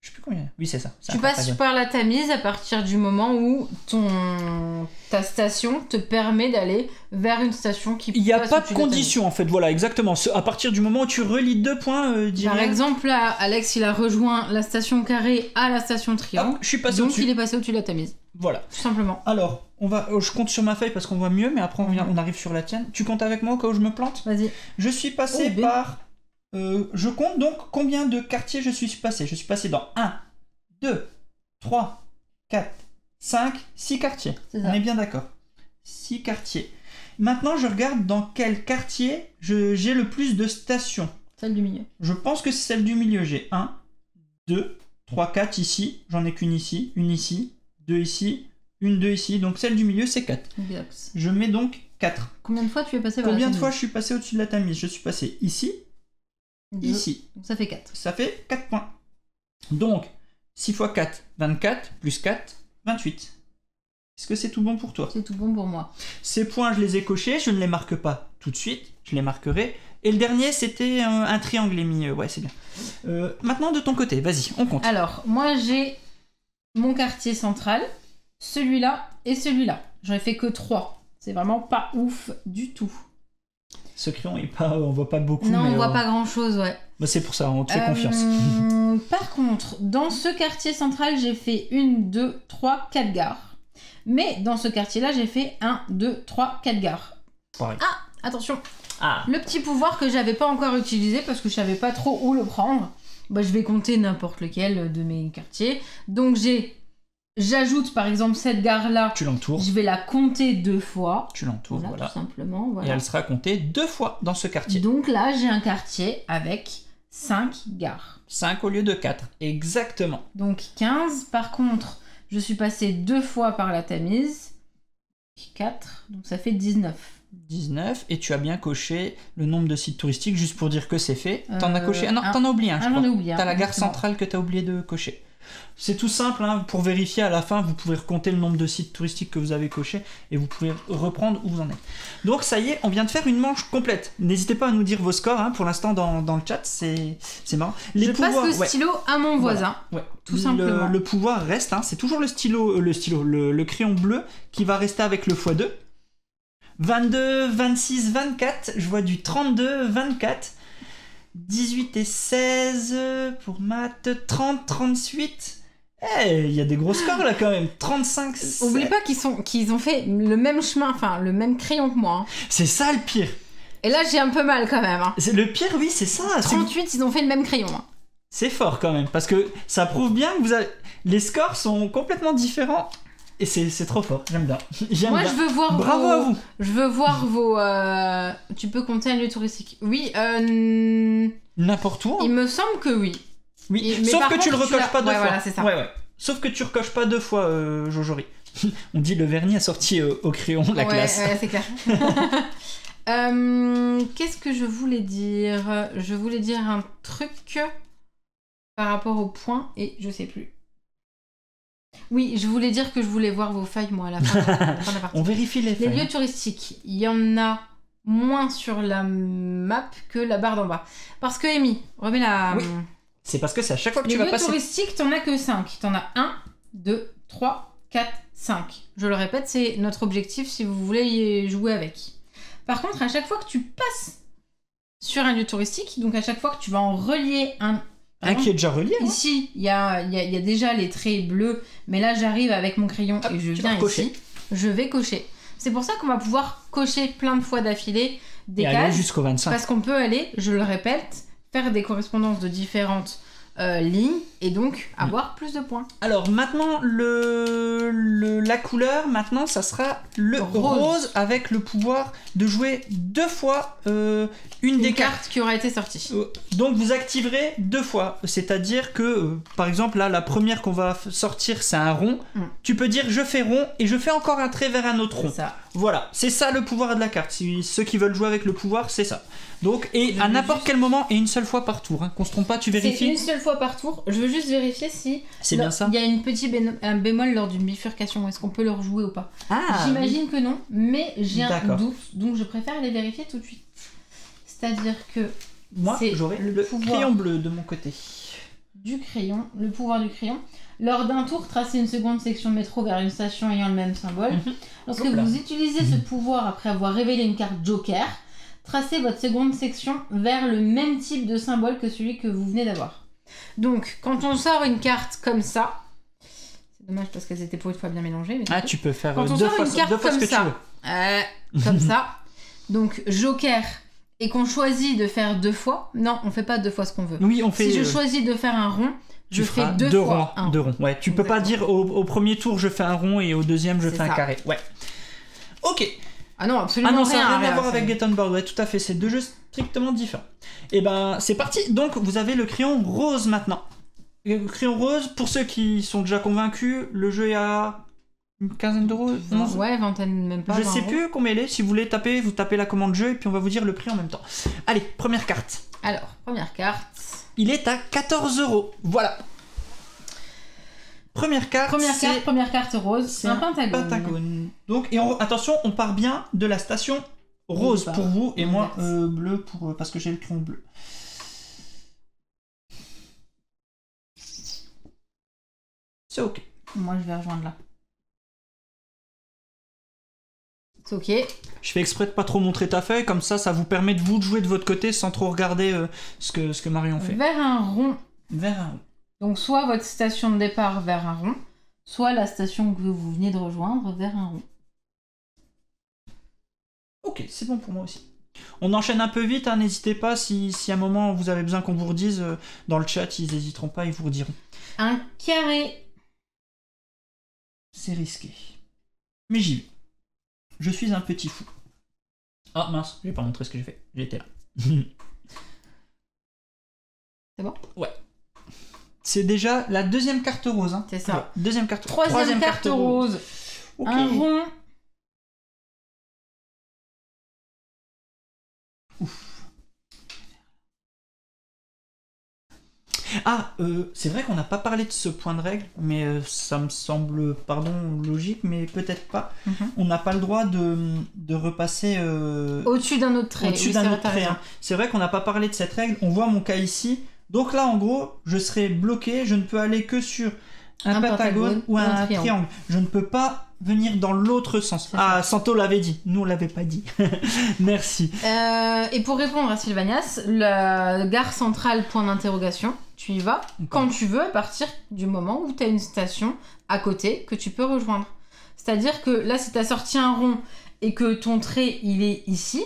Je sais plus combien. Oui, c'est ça. c'est Tu un passes Pentagone. par la Tamise à partir du moment où ta station te permet d'aller vers une station qui Il n'y a passe pas au-dessus de la Tamise. condition en fait, voilà, exactement. À partir du moment où tu relis 2 points, Par direct, exemple, là, Alex, il a rejoint la station carré à la station triangle. hop, je suis passé Donc, au-dessus. il est passé au-dessus de la Tamise. Voilà. Tout simplement. Alors, je compte sur ma feuille parce qu'on voit mieux, mais après on arrive sur la tienne. Tu comptes avec moi au cas où je me plante? Vas-y. Je suis passé Oh, bien. par... je compte donc combien de quartiers je suis passé. Je suis passé dans 1, 2, 3, 4, 5, 6 quartiers. C'est ça. On est bien d'accord. 6 quartiers. Maintenant, je regarde dans quel quartier j'ai le plus de stations. Celle du milieu. Je pense que c'est celle du milieu. J'ai 1, 2, 3, 4 ici. J'en ai qu'une ici, une ici, 2 ici, une, 2 ici. Donc celle du milieu, c'est 4. Exact. Je mets donc 4. Combien de fois tu es passé par Combien la de fois Tamise? je suis passé au-dessus de la Tamise? Je suis passé ici, 2. ici. Donc ça fait 4. Ça fait 4 points. Donc, 6 x 4, 24, plus 4, 28. Est-ce que c'est tout bon pour toi? C'est tout bon pour moi. Ces points, je les ai cochés, je ne les marque pas tout de suite, je les marquerai. Et le dernier, c'était un triangle, Amy. Ouais, c'est bien. Maintenant, de ton côté, vas-y, on compte. Alors, moi, j'ai mon quartier central, celui-là et celui-là. J'en ai fait que 3. C'est vraiment pas ouf du tout. Ce crayon, on voit pas beaucoup. Non, mais, on voit pas grand-chose, ouais. bah, c'est pour ça, on te fait confiance. Par contre, dans ce quartier central, j'ai fait 1, 2, 3, 4 gares. Mais dans ce quartier-là, j'ai fait 1, 2, 3, 4 gares. Pareil. Attention, Ah, le petit pouvoir que j'avais pas encore utilisé parce que je savais pas trop où le prendre. Bah, je vais compter n'importe lequel de mes quartiers. Donc j'ai j'ajoute par exemple cette gare-là, Tu l'entoures. je vais la compter 2 fois. Tu l'entoures, voilà. Tout simplement. Voilà. Et elle sera comptée 2 fois dans ce quartier. Donc là, j'ai un quartier avec 5 gares. 5 au lieu de 4, exactement. Donc 15. Par contre, je suis passée 2 fois par la Tamise. 4, donc ça fait 19. 19, et tu as bien coché le nombre de sites touristiques, juste pour dire que c'est fait. T'en as coché... Ah non, un. t'en as oublié un, je crois. J'en ai oublié un. T'as la gare Exactement. centrale que t'as oublié de cocher. C'est tout simple, hein, pour vérifier à la fin, vous pouvez recompter le nombre de sites touristiques que vous avez coché et vous pouvez reprendre où vous en êtes. Donc ça y est, on vient de faire une manche complète. N'hésitez pas à nous dire vos scores, hein, pour l'instant dans le chat, c'est marrant. Je passe le stylo à mon voisin, Ouais. tout simplement. Le pouvoir reste, hein, c'est toujours le crayon bleu qui va rester avec le x2. 22, 26, 24, je vois du 32, 24, 18 et 16 pour maths, 30, 38. Il y a des gros scores là quand même. 35, 7. Oublie pas qu'ils ont fait le même chemin, enfin le même crayon que moi. Hein. C'est ça le pire. Et là j'ai un peu mal quand même. Hein. Le pire, oui, c'est ça. 38, ils ont fait le même crayon. Hein. C'est fort quand même, parce que ça prouve bien que les scores sont complètement différents. Et c'est trop fort, j'aime bien. Moi, je veux voir Bravo à vous. Je veux voir vos... Tu peux compter un lieu touristique. Oui, N'importe où. Hein. Il me semble que oui. Oui, Mais sauf que tu le contre, recoches pas 2 fois. Voilà, c'est ça. Ouais. Sauf que tu recoches pas 2 fois, Jojori. On dit le vernis a sorti au crayon, la classe. Ouais, c'est clair. Qu'est-ce que je voulais dire? Je voulais dire un truc par rapport au point et je sais plus. Oui, je voulais dire que je voulais voir vos failles, moi, à la fin de la partie. On vérifie les failles. Les lieux touristiques, il y en a moins sur la map que la barre d'en bas. Parce que, Amy, remets la... Oui. C'est parce que c'est à chaque fois que tu vas passer... Les lieux touristiques, t'en as que 5. T'en as 1, 2, 3, 4, 5. Je le répète, c'est notre objectif si vous voulez y jouer avec. Par contre, à chaque fois que tu passes sur un lieu touristique, donc à chaque fois que tu vas en relier un qui est déjà relié. Hein. Ici, il y a déjà les traits bleus, mais là j'arrive avec mon crayon et je viens ici. Je vais cocher. C'est pour ça qu'on va pouvoir cocher plein de fois d'affilée des cases. Aller jusqu'au 25. Parce qu'on peut aller, je le répète, faire des correspondances de différentes lignes et donc avoir plus de points. Alors maintenant, la couleur, maintenant, ça sera le rose avec le pouvoir de jouer 2 fois une des cartes qui aura été sortie. Donc vous activerez 2 fois. C'est-à-dire que, par exemple, là, la première qu'on va sortir, c'est un rond. Tu peux dire je fais rond et je fais encore un trait vers un autre rond. Ça. Voilà, c'est ça le pouvoir de la carte. Ceux qui veulent jouer avec le pouvoir, c'est ça. Donc, et à n'importe quel moment et une seule fois par tour. Hein. Qu'on se trompe pas, tu vérifies. C'est une seule fois par tour. Je veux juste vérifier si... C'est bien ça. Il y a une petite un bémol lors d'une bifurcation. Est-ce qu'on peut le rejouer ou pas? J'imagine que non, mais j'ai un doute. Donc je préfère les vérifier tout de suite. C'est-à-dire que... Moi, j'aurai le crayon bleu de mon côté. Du crayon, le pouvoir du crayon. Lors d'un tour, tracez une seconde section de métro vers une station ayant le même symbole. Lorsque vous utilisez ce pouvoir après avoir révélé une carte Joker, tracez votre seconde section vers le même type de symbole que celui que vous venez d'avoir. Donc, quand on sort une carte comme ça, c'est dommage parce qu'elles étaient pour une fois bien mélangées. Mais tu peux faire quand on deux sort fois, une carte deux fois comme ce que ça, tu veux. comme ça, donc Joker, et qu'on choisit de faire 2 fois, non, on fait pas 2 fois ce qu'on veut. Oui, on fait. Si je choisis de faire un rond, je fais 2 fois un rond. 2 ronds. Ouais, tu peux pas dire au premier tour je fais un rond et au deuxième je fais un carré. Ouais. Ok. Ah non, absolument ça n'a rien à voir avec Get On Board. Ouais, tout à fait. C'est 2 jeux strictement différents. Et ben, c'est parti. Donc, vous avez le crayon rose maintenant. Le crayon rose, pour ceux qui sont déjà convaincus, le jeu est à une quinzaine d'euros. Ouais, vingtaine, même pas. Je sais plus combien il est. Si vous voulez taper, vous tapez la commande jeu et puis on va vous dire le prix en même temps. Allez, première carte. Alors, première carte. Il est à 14 €. Voilà. Première carte rose, c'est un pentagone. Donc, attention, on part bien de la station rose pour vous et moi bleu parce que j'ai le crayon bleu. C'est ok. Moi, je vais rejoindre là. C'est ok. Je fais exprès de pas trop montrer ta feuille, comme ça vous permet de vous de jouer de votre côté sans trop regarder ce que Marion fait. Vers un rond. Vers un rond. Donc soit votre station de départ vers un rond, soit la station que vous venez de rejoindre vers un rond. Ok, c'est bon pour moi aussi. On enchaîne un peu vite, hein, n'hésitez pas, si à un moment vous avez besoin qu'on vous redise, dans le chat, ils n'hésiteront pas, ils vous rediront. Un carré. c'est risqué. Mais j'y vais. Je suis un petit fou. Ah mince, j'ai pas montré ce que j'ai fait. J'étais là. C'est bon? Ouais. C'est déjà la deuxième carte rose. Hein. C'est ça. Ouais, deuxième carte rose. Troisième carte rose. Ok. Un rond. Ah, c'est vrai qu'on n'a pas parlé de ce point de règle, mais ça me semble, pardon, logique, mais peut-être pas. On n'a pas le droit de repasser Au-dessus d'un autre trait. au-dessus Oui, d'un c'est autre vrai, t'as trait. raison. Hein. C'est vrai qu'on n'a pas parlé de cette règle. On voit mon cas ici. Donc là, en gros, je serai bloqué. Je ne peux aller que sur un pentagone ou un triangle. Je ne peux pas venir dans l'autre sens. Ah, Santo l'avait dit. Nous, on l'avait pas dit. Merci. Et pour répondre à Sylvanias, la gare centrale, point d'interrogation, tu y vas quand tu veux à partir du moment où tu as une station à côté que tu peux rejoindre. C'est-à-dire que là, si tu as sorti un rond et que ton trait, il est ici...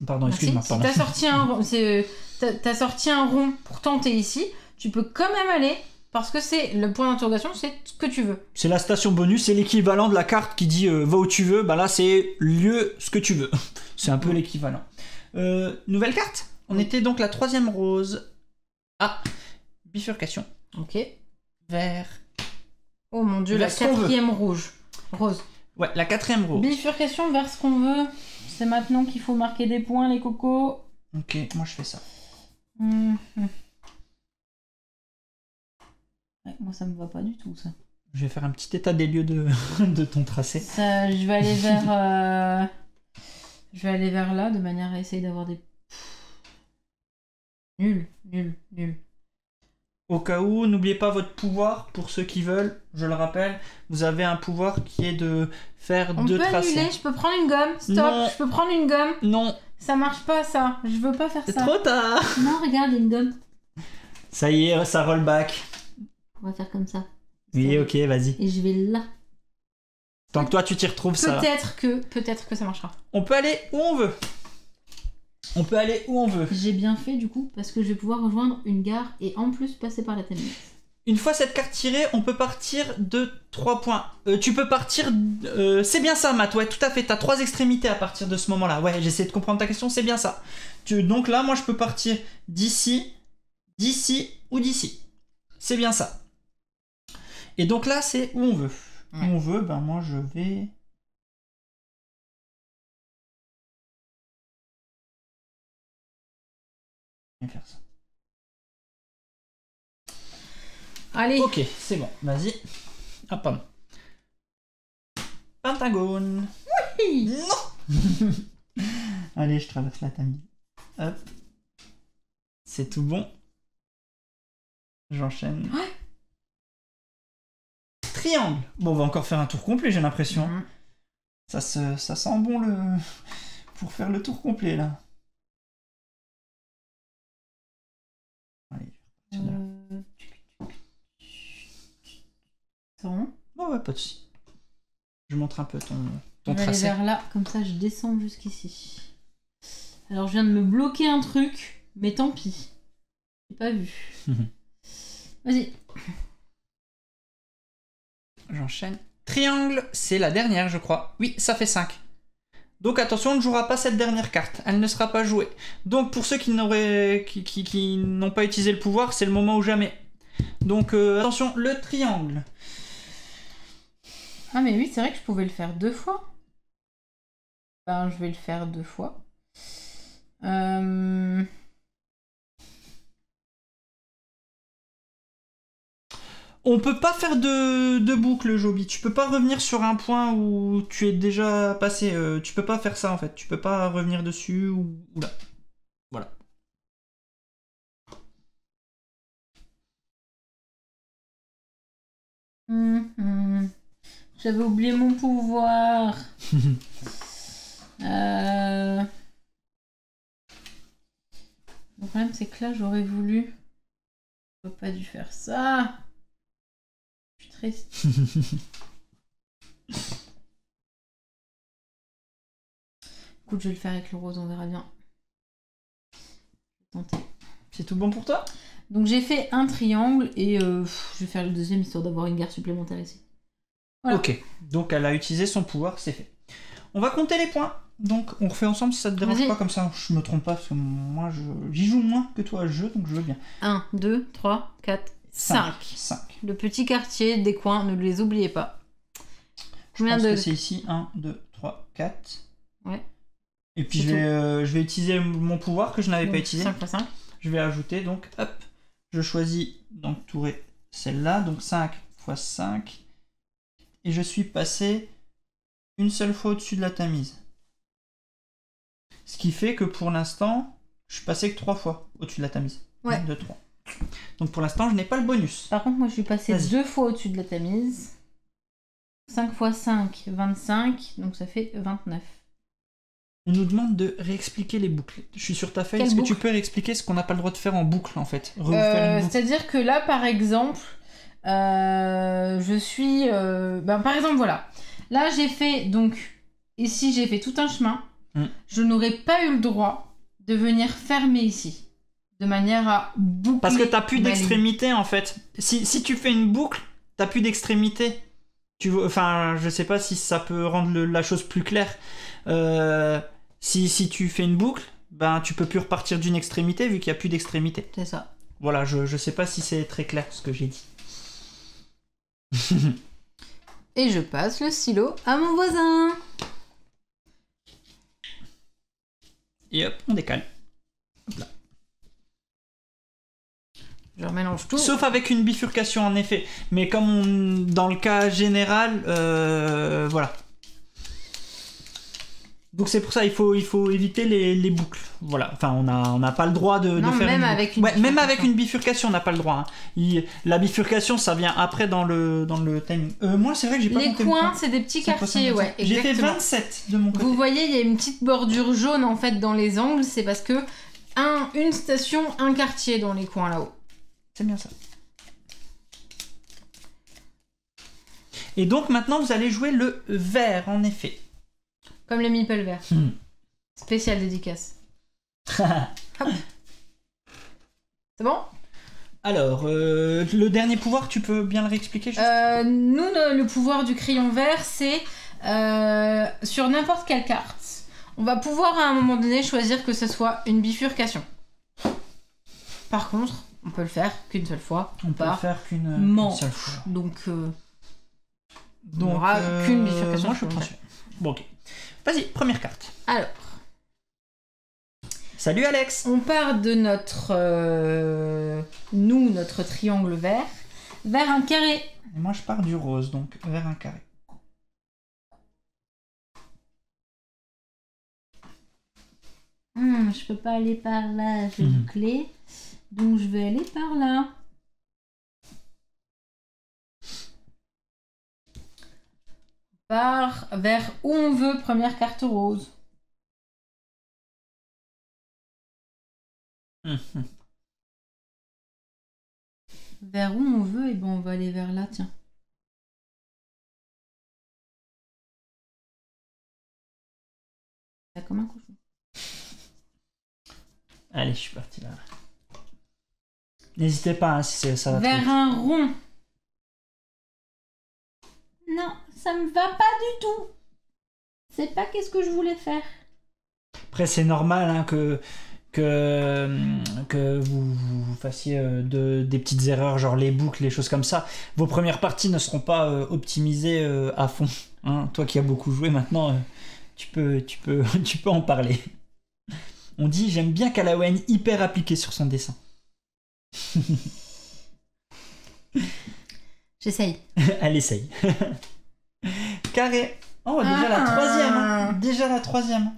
Pardon, excuse-moi. Si tu as sorti un rond, t'as sorti un rond, pourtant tu es ici, tu peux quand même aller... Parce que c'est le point d'interrogation, c'est ce que tu veux. C'est la station bonus, c'est l'équivalent de la carte qui dit va où tu veux. Bah là, c'est lieu ce que tu veux. C'est un peu l'équivalent. Nouvelle carte. On était donc la troisième rose. Ah, bifurcation. Ok. Vert. Oh mon dieu, la quatrième rouge. Rose. Ouais, la quatrième rose. Bifurcation vers ce qu'on veut. C'est maintenant qu'il faut marquer des points, les cocos. Ok, moi je fais ça. Ouais, moi ça me va pas du tout ça. Je vais faire un petit état des lieux de ton tracé. Ça, je vais aller vers je vais aller vers là de manière à essayer d'avoir des nul. Au cas où, n'oubliez pas votre pouvoir pour ceux qui veulent. Je le rappelle, vous avez un pouvoir qui est de faire deux tracés. On peut annuler, je peux prendre une gomme. Stop, non. Je peux prendre une gomme. Non. Ça marche pas ça. Je veux pas faire ça. C'est trop tard. Non, regarde, il y a une gomme. Ça y est, ça roll back. On va faire comme ça. Oui, ok, vas-y. Et je vais là. Tant que toi tu t'y retrouves, ça. Peut-être que ça marchera. On peut aller où on veut. On peut aller où on veut. J'ai bien fait du coup parce que je vais pouvoir rejoindre une gare et en plus passer par la terminus. Une fois cette carte tirée, on peut partir de 3 points. Tu peux partir... c'est bien ça, Matt, ouais, tout à fait. T'as 3 extrémités à partir de ce moment-là. Ouais, j'essaie de comprendre ta question, c'est bien ça. Donc là, moi, je peux partir d'ici, d'ici ou d'ici. C'est bien ça. Et donc là, c'est où on veut. Ouais. Où on veut, ben moi, je vais... faire ça. Allez. Ok, c'est bon, vas-y. Ah, pardon. Pentagone. Oui. Non. Allez, je traverse la table. Hop. C'est tout bon. J'enchaîne. Ouais. Triangle. Bon, on va encore faire un tour complet, j'ai l'impression. Ça sent bon le... pour faire le tour complet, là. Allez, ouais, pas de soucis. Je montre un peu ton tracé. Je vais aller vers là, comme ça je descends jusqu'ici. Alors je viens de me bloquer un truc, mais tant pis. J'ai pas vu. Vas-y. J'enchaîne. Triangle, c'est la dernière, je crois. Oui, ça fait 5. Donc attention, on ne jouera pas cette dernière carte. Elle ne sera pas jouée. Donc pour ceux qui n'ont pas utilisé le pouvoir, c'est le moment ou jamais. Donc attention, le triangle. Ah mais oui, c'est vrai que je pouvais le faire 2 fois. Ben, je vais le faire 2 fois. On peut pas faire de boucle, Joby. Tu peux pas revenir sur un point où tu es déjà passé. Tu peux pas faire ça en fait. Tu peux pas revenir dessus ou là. Voilà. J'avais oublié mon pouvoir. Le problème c'est que là j'aurais voulu. J'aurais pas dû faire ça. Je suis triste. Écoute, je vais le faire avec le rose, on verra bien. Je vais tenter. C'est tout bon pour toi? Donc j'ai fait un triangle et je vais faire le deuxième histoire d'avoir une gare supplémentaire ici. Voilà. Ok, donc elle a utilisé son pouvoir, c'est fait. On va compter les points. Donc on refait ensemble si ça te dérange Vas-y. pas, comme ça je me trompe pas, parce que moi j'y joue moins que toi à ce jeu, donc je veux bien. 1, 2, 3, 4, 5. 5. Le petit quartier des coins, ne les oubliez pas. Je Combien pense de... que c'est ici 1, 2, 3, 4. Ouais. Et puis C'est je vais utiliser mon pouvoir que je n'avais pas utilisé. 5 x 5. Je vais ajouter, donc hop, je choisis d'entourer celle-là, donc 5 x 5. Et je suis passé une seule fois au-dessus de la tamise. Ce qui fait que pour l'instant, je suis passé que 3 fois au-dessus de la tamise. Ouais. 1, 2, 3. Donc pour l'instant, je n'ai pas le bonus. Par contre, moi, je suis passée Vas-y. 2 fois au-dessus de la tamise. 5 x 5, 25. Donc ça fait 29. On nous demande de réexpliquer les boucles. Je suis sur ta feuille. Quelle Est-ce que tu boucle peux réexpliquer ce qu'on n'a pas le droit de faire en boucle, en fait? Refaire une boucle. C'est-à-dire que là, par exemple, je suis... par exemple, voilà. Là, j'ai fait... Donc, ici, j'ai fait tout un chemin. Je n'aurais pas eu le droit de venir fermer ici. De manière à boucler... Parce que t'as plus ma d'extrémité, en fait. Si tu fais une boucle, t'as plus d'extrémité. Enfin, je sais pas si ça peut rendre la chose plus claire. Si tu fais une boucle, ben tu peux plus repartir d'une extrémité vu qu'il n'y a plus d'extrémité. C'est ça. Voilà, je sais pas si c'est très clair ce que j'ai dit. Et je passe le stylo à mon voisin. Et hop, on décale. Hop là. Je remélange tout. Sauf avec une bifurcation en effet. Mais comme dans le cas général, voilà. Donc c'est pour ça il faut éviter les boucles. Voilà. Enfin on n'a pas le droit de Non, faire même une avec boucle. une Même avec bifurcation. une bifurcation on n'a pas le droit. Hein. La bifurcation ça vient après dans le timing. Moi c'est vrai que j'ai pas Les compté le coins, point. c'est des petits C'est quartiers, 325. ouais. J'ai fait Exactement. 27 de mon côté. Vous voyez, il y a une petite bordure jaune en fait dans les angles. C'est parce que une station, un quartier dans les coins là-haut. C'est bien ça. Et donc maintenant vous allez jouer le vert en effet. Comme les meeples verts. Spécial dédicace. Hop. C'est bon? Alors, le dernier pouvoir, tu peux bien le réexpliquer juste Nous, le pouvoir du crayon vert, c'est sur n'importe quelle carte, on va pouvoir à un moment donné choisir que ce soit une bifurcation. Par contre, on peut le faire qu'une seule fois. On peut le faire qu'une manche. seule fois. Donc, Donc, on aura qu'une bifurcation. moi, je prends celui-là. Bon, ok. Vas-y, première carte. alors, Salut Alex. on part de notre notre triangle vert vers un carré. Et moi, je pars du rose, donc vers un carré. Je peux pas aller par là, j'ai une clé. Donc je vais aller par là. On part vers où on veut, première carte rose. Vers où on veut, et ben on va aller vers là, tiens. C'est comme un cochon. Allez, je suis parti là. N'hésitez pas, hein, si ça va trop Vers vite. un rond. Non, ça me va pas du tout. C'est pas qu'est-ce que je voulais faire. Après, c'est normal hein, que vous fassiez des petites erreurs, genre les boucles, les choses comme ça. Vos premières parties ne seront pas optimisées à fond. Hein. Toi qui as beaucoup joué maintenant, tu peux en parler. On dit, j'aime bien Calawen hyper appliqué sur son dessin. J'essaye. Elle essaye. Carré. Oh, déjà la troisième. Hein. Déjà la troisième.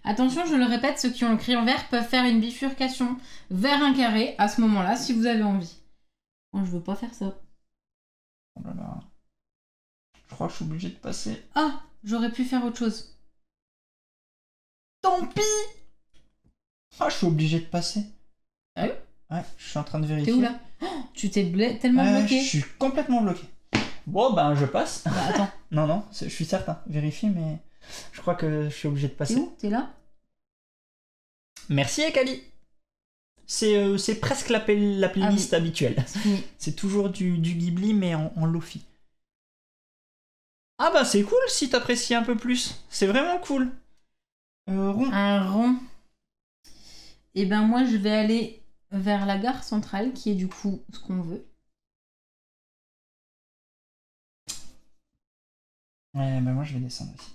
Attention, je le répète, ceux qui ont le crayon vert peuvent faire une bifurcation vers un carré à ce moment-là, si vous avez envie. Moi, je veux pas faire ça. Oh là là. Je crois que je suis obligé de passer. Ah, j'aurais pu faire autre chose. Tant pis. Ah, je suis obligé de passer. Ah oui? Ouais, je suis en train de vérifier. T'es où là? Oh, tu t'es tellement bloqué. Je suis complètement bloqué. Bon, ben, je passe. Bah, attends, Non, je suis certain. Vérifie, mais je crois que je suis obligé de t'es passer. où? T'es là? Merci, Ekali. C'est presque la playlist Ah oui. habituelle. C'est fini. C'est toujours du Ghibli, mais en Lofi. Ah bah c'est cool si t'apprécies un peu plus. C'est vraiment cool. Rond. Un rond. Et ben moi je vais aller vers la gare centrale qui est du coup ce qu'on veut. Ouais, bah moi je vais descendre ici.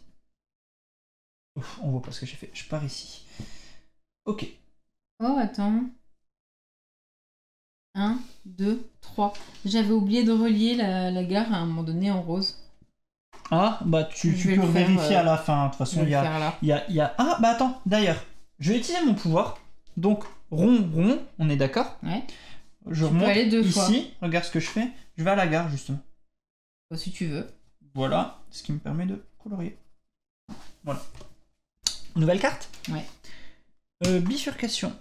Ouf, on voit pas ce que j'ai fait. Je pars ici. Ok. Oh attends. 1, 2, 3. J'avais oublié de relier la gare à un moment donné en rose. Ah, bah tu peux vérifier à la fin. De toute façon, il y a... Ah, bah attends, d'ailleurs, je vais utiliser mon pouvoir. Donc, rond, rond, on est d'accord? Ouais. Je Tu peux remonte aller 2 fois. ici, regarde ce que je fais. Je vais à la gare, justement. Si tu veux. Voilà, ce qui me permet de colorier. Voilà. Nouvelle carte? Ouais. Bifurcation.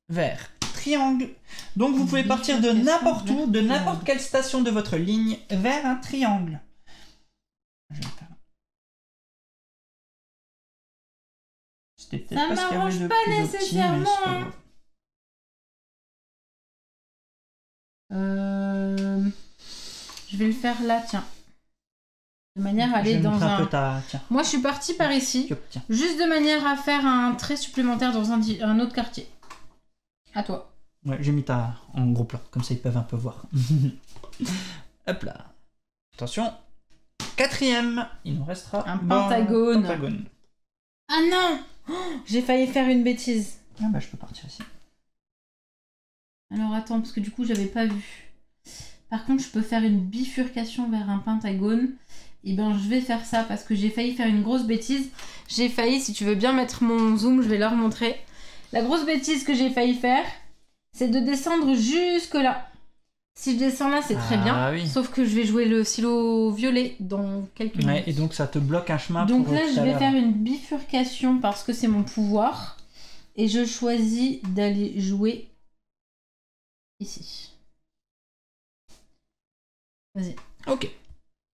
Vert. Triangle. Donc vous pouvez partir de n'importe où, de n'importe quelle station de votre ligne, vers un triangle. Je vais faire... C'était peut-être pas ce qu'il y avait de pas plus nécessairement. opti, mais c'est pas grave. Je vais le faire là, tiens. De manière à aller Je vais dans montrer un... peu ta... Tiens. Moi, je suis partie par ici. Tiens. Juste de manière à faire un trait supplémentaire dans un autre quartier. À toi. Ouais, j'ai mis ta en gros plan, comme ça ils peuvent un peu voir. Hop là. Attention. 4e. Il nous restera un pentagone. Pentagone. Ah non, j'ai failli faire une bêtise. Ah bah je peux partir ici. Alors attends, parce que du coup, j'avais pas vu. Par contre, je peux faire une bifurcation vers un pentagone. Et ben, je vais faire ça parce que j'ai failli faire une grosse bêtise. J'ai failli, si tu veux bien mettre mon zoom, je vais leur montrer. La grosse bêtise que j'ai failli faire, c'est de descendre jusque là. Si je descends là, c'est très bien. Oui. Sauf que je vais jouer le silo violet dans quelques minutes. Ouais, et donc ça te bloque un chemin. Donc pour là, je vais faire une bifurcation parce que c'est mon pouvoir. Et je choisis d'aller jouer ici. Vas-y. Ok.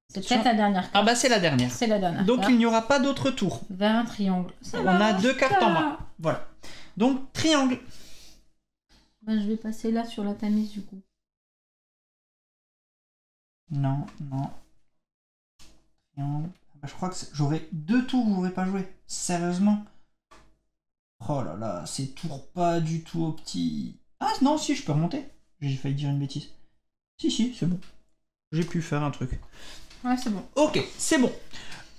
C'est peut-être la dernière carte. Ah bah c'est la dernière. C'est la dernière Donc carte. il n'y aura pas d'autre tour. Vers un triangle. On a 2 cartes en main. Voilà. Donc triangle. Ben, je vais passer là sur la tamise du coup. Non, non. Triangle. Bah, je crois que j'aurais 2 tours où vous n'aurez pas joué. Sérieusement. Oh là là, c'est tour pas du tout au petit. Ah non, si, je peux remonter. J'ai failli dire une bêtise. Si, c'est bon. J'ai pu faire un truc. Ouais, c'est bon. Ok, c'est bon.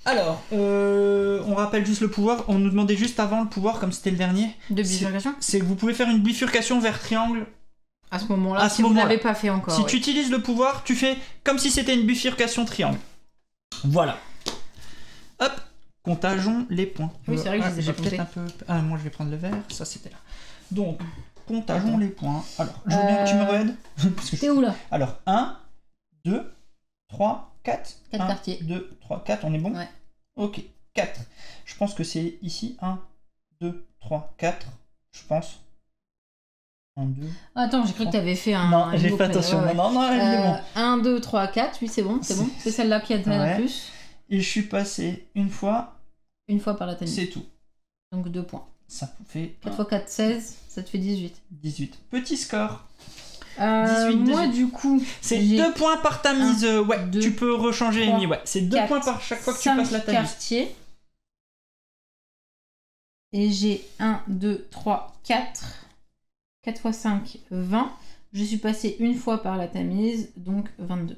Alors, on rappelle juste le pouvoir. On nous demandait juste avant le pouvoir, comme c'était le dernier. De bifurcation. C'est que vous pouvez faire une bifurcation vers triangle. À ce moment-là, si vous ne l'avez pas fait encore. Si tu utilises le pouvoir, tu fais comme si c'était une bifurcation triangle. Voilà. Hop, comptageons les points. Oui, c'est vrai que je les ai pas comptés. Un peu... Ah, moi je vais prendre le vert, ça c'était là. Donc, comptageons les points. Alors, je veux bien que tu me re-aides. T'es où là? Alors, 1, 2, 3, 4. 4 quartiers. 2, 3, 4, on est bon? Ouais. Ok, 4. Je pense que c'est ici. 1, 2, 3, 4. Je pense. 1, 2. Attends, j'ai cru que t'avais fait un. Non, j'ai fait attention. Ouais. Non, il est bon. 1, 2, 3, 4. Oui, c'est bon, c'est bon. C'est celle-là qui a le plus. Et je suis passé une fois. Une fois par la tamise. C'est tout. Donc 2 points. Ça fait 4 x 4, 16. Ça te fait 18. 18. Petit score. 18, moi, du coup. C'est 2 points par tamise. Ouais, 2, tu peux rechanger, Amy. Ouais, c'est 2 points par chaque fois que tu passes la tamise. Quartiers. Et j'ai 1, 2, 3, 4. 4 x 5, 20. Je suis passé une fois par la tamise, donc 22.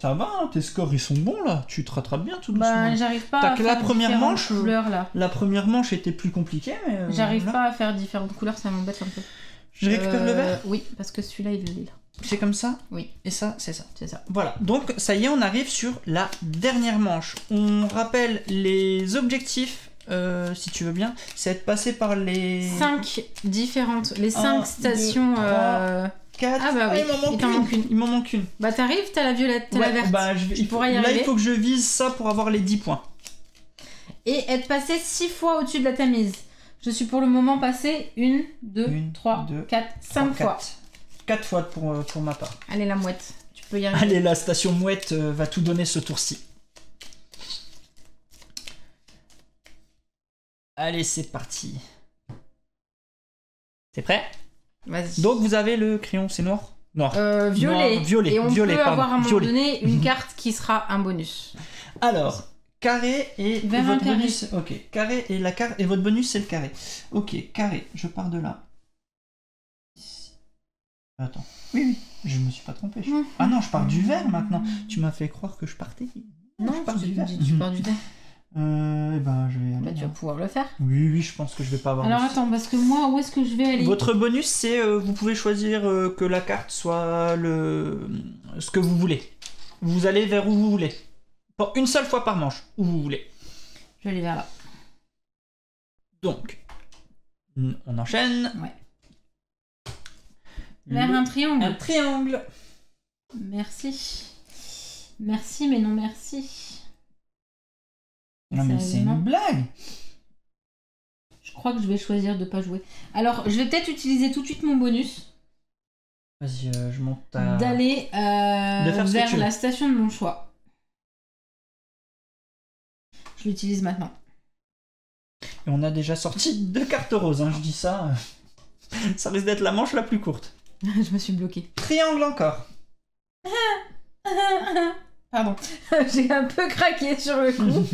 Ça va, hein, tes scores ils sont bons là. Tu te rattrapes bien tout doucement. Bah, j'arrive pas à faire la première manche, couleurs là. La première manche était plus compliquée, mais. J'arrive pas à faire différentes couleurs, ça m'embête un peu. Je récupère le vert? Oui, parce que celui-là il est lila. C'est comme ça? Oui. Et ça, c'est ça. C'est ça. Voilà, donc ça y est, on arrive sur la dernière manche. On rappelle les objectifs, si tu veux bien, c'est de passer par les... 5 différentes, les 5 stations... 2, 3, 4... Ah bah oui, il m'en manque une. Il m'en manque une. Bah t'arrives, t'as la violette, t'as la verte. Bah, tu pourras y là, arriver. il faut que je vise ça pour avoir les 10 points. Et être passé 6 fois au-dessus de la tamise. Je suis pour le moment passé 1, 2, 3, 4, 5 fois. 4 fois pour ma part. Allez la mouette, tu peux y arriver. Allez, la station mouette va tout donner ce tour-ci. Allez, c'est parti. C'est prêt? Vas-y. Donc vous avez le crayon, c'est noir? Noir. Violet. Noir, violet. Et on violet, peut avoir à un moment violet. donné une carte qui sera un bonus. Alors, carré et Vers votre un carré. bonus. Ok, carré et la carte et votre bonus c'est le carré. Ok, carré, je pars de là. Attends. Oui, je me suis pas trompé. Ah non, je pars du vert maintenant. Tu m'as fait croire que je partais. Non, je pars du vert. tu pars du vert. Eh ben, je vais aller. Bah, tu vas pouvoir le faire. Oui, je pense que je vais pas avoir. Alors attends, parce que moi, où est-ce que je vais aller? Votre bonus, c'est vous pouvez choisir que la carte soit ce que vous voulez. Vous allez vers où vous voulez. Pour une seule fois par manche, où vous voulez. Je vais aller vers là. Donc, on enchaîne. Ouais. Vers un triangle. Un triangle. Merci. Merci, mais non merci. Non mais c'est Sérieusement. une blague. Je crois que je vais choisir de pas jouer. Alors, je vais peut-être utiliser tout de suite mon bonus Vas-y, je monte à... d'aller De faire ce que tu vers veux. la station de mon choix. Je l'utilise maintenant. Et on a déjà sorti 2 cartes roses, hein, je dis ça. Ça risque d'être la manche la plus courte. Je me suis bloquée. Triangle encore. Pardon, j'ai un peu craqué sur le coup.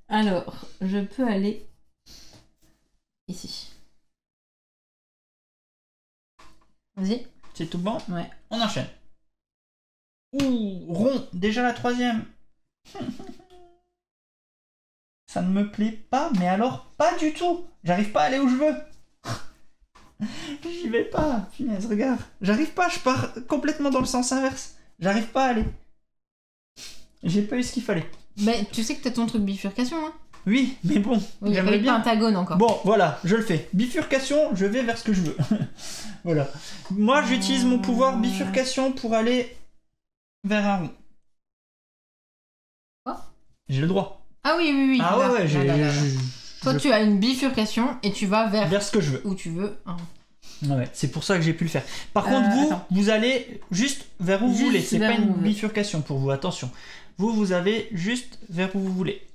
Alors, je peux aller ici. Vas-y. C'est tout bon? Ouais. On enchaîne. Ouh, rond, déjà la 3e. Ça ne me plaît pas, mais alors pas du tout. J'arrive pas à aller où je veux. J'y vais pas, punaise, regarde. J'arrive pas, je pars complètement dans le sens inverse. J'arrive pas à aller. J'ai pas eu ce qu'il fallait. Mais tu sais que t'as ton truc bifurcation, hein? Oui, mais bon, Oui, j'aimerais avec bien. Pentagone encore. Bon, voilà, je le fais. Bifurcation, je vais vers ce que je veux. Voilà. Moi, j'utilise mon pouvoir bifurcation pour aller vers un rond. Quoi? J'ai le droit. Ah oui, oui, oui. Ah là, ouais, là, j'ai... là, là, là. je- Toi, je- tu as une bifurcation et tu vas vers Vers ce que je veux. où tu veux. Hein. Ouais, c'est pour ça que j'ai pu le faire. Par contre, attends. vous allez juste vers où vous Juste voulez. C'est vers pas où une vous voulez. bifurcation pour vous, attention. Vous avez juste vers où vous voulez.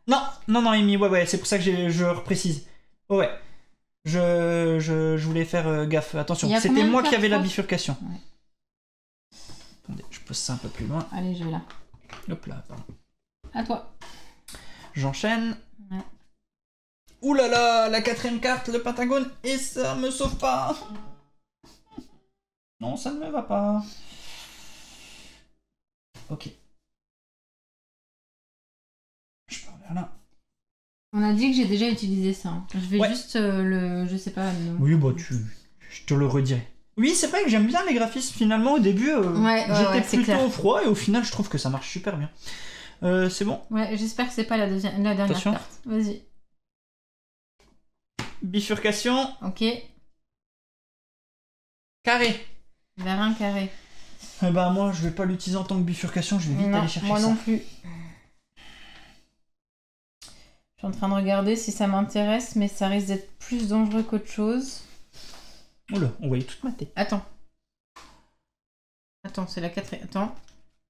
Non, Amy, ouais, c'est pour ça que je reprécise. Ouais. Je voulais faire gaffe, attention. Il y a C'était combien de moi qui cartes, avais la toi bifurcation. Ouais. Attendez, je pose ça un peu plus loin. Allez, je vais là. Hop là, pardon. À toi. J'enchaîne. Ouais. Ouh là là, la 4e carte, le Pentagone, et ça me sauve pas. Non, ça ne me va pas. Ok. Je pars vers là. On a dit que j'ai déjà utilisé ça. Hein. Je vais Ouais. juste le... Je sais pas. Oui, bah je te le redirai. Oui, c'est vrai que j'aime bien les graphismes finalement au début. Ouais, j'étais c'est plutôt clair. au froid et au final je trouve que ça marche super bien. C'est bon. Ouais, j'espère que c'est pas la dernière Attention. carte. Vas-y. Bifurcation, Ok. carré. Vers un carré. Eh ben moi je vais pas l'utiliser en tant que bifurcation, je vais vite Non, aller chercher moi ça. non plus. Je suis en train de regarder si ça m'intéresse, mais ça risque d'être plus dangereux qu'autre chose. Oula, on voyait toute ma tête. Attends. Attends, c'est la quatrième. Attends.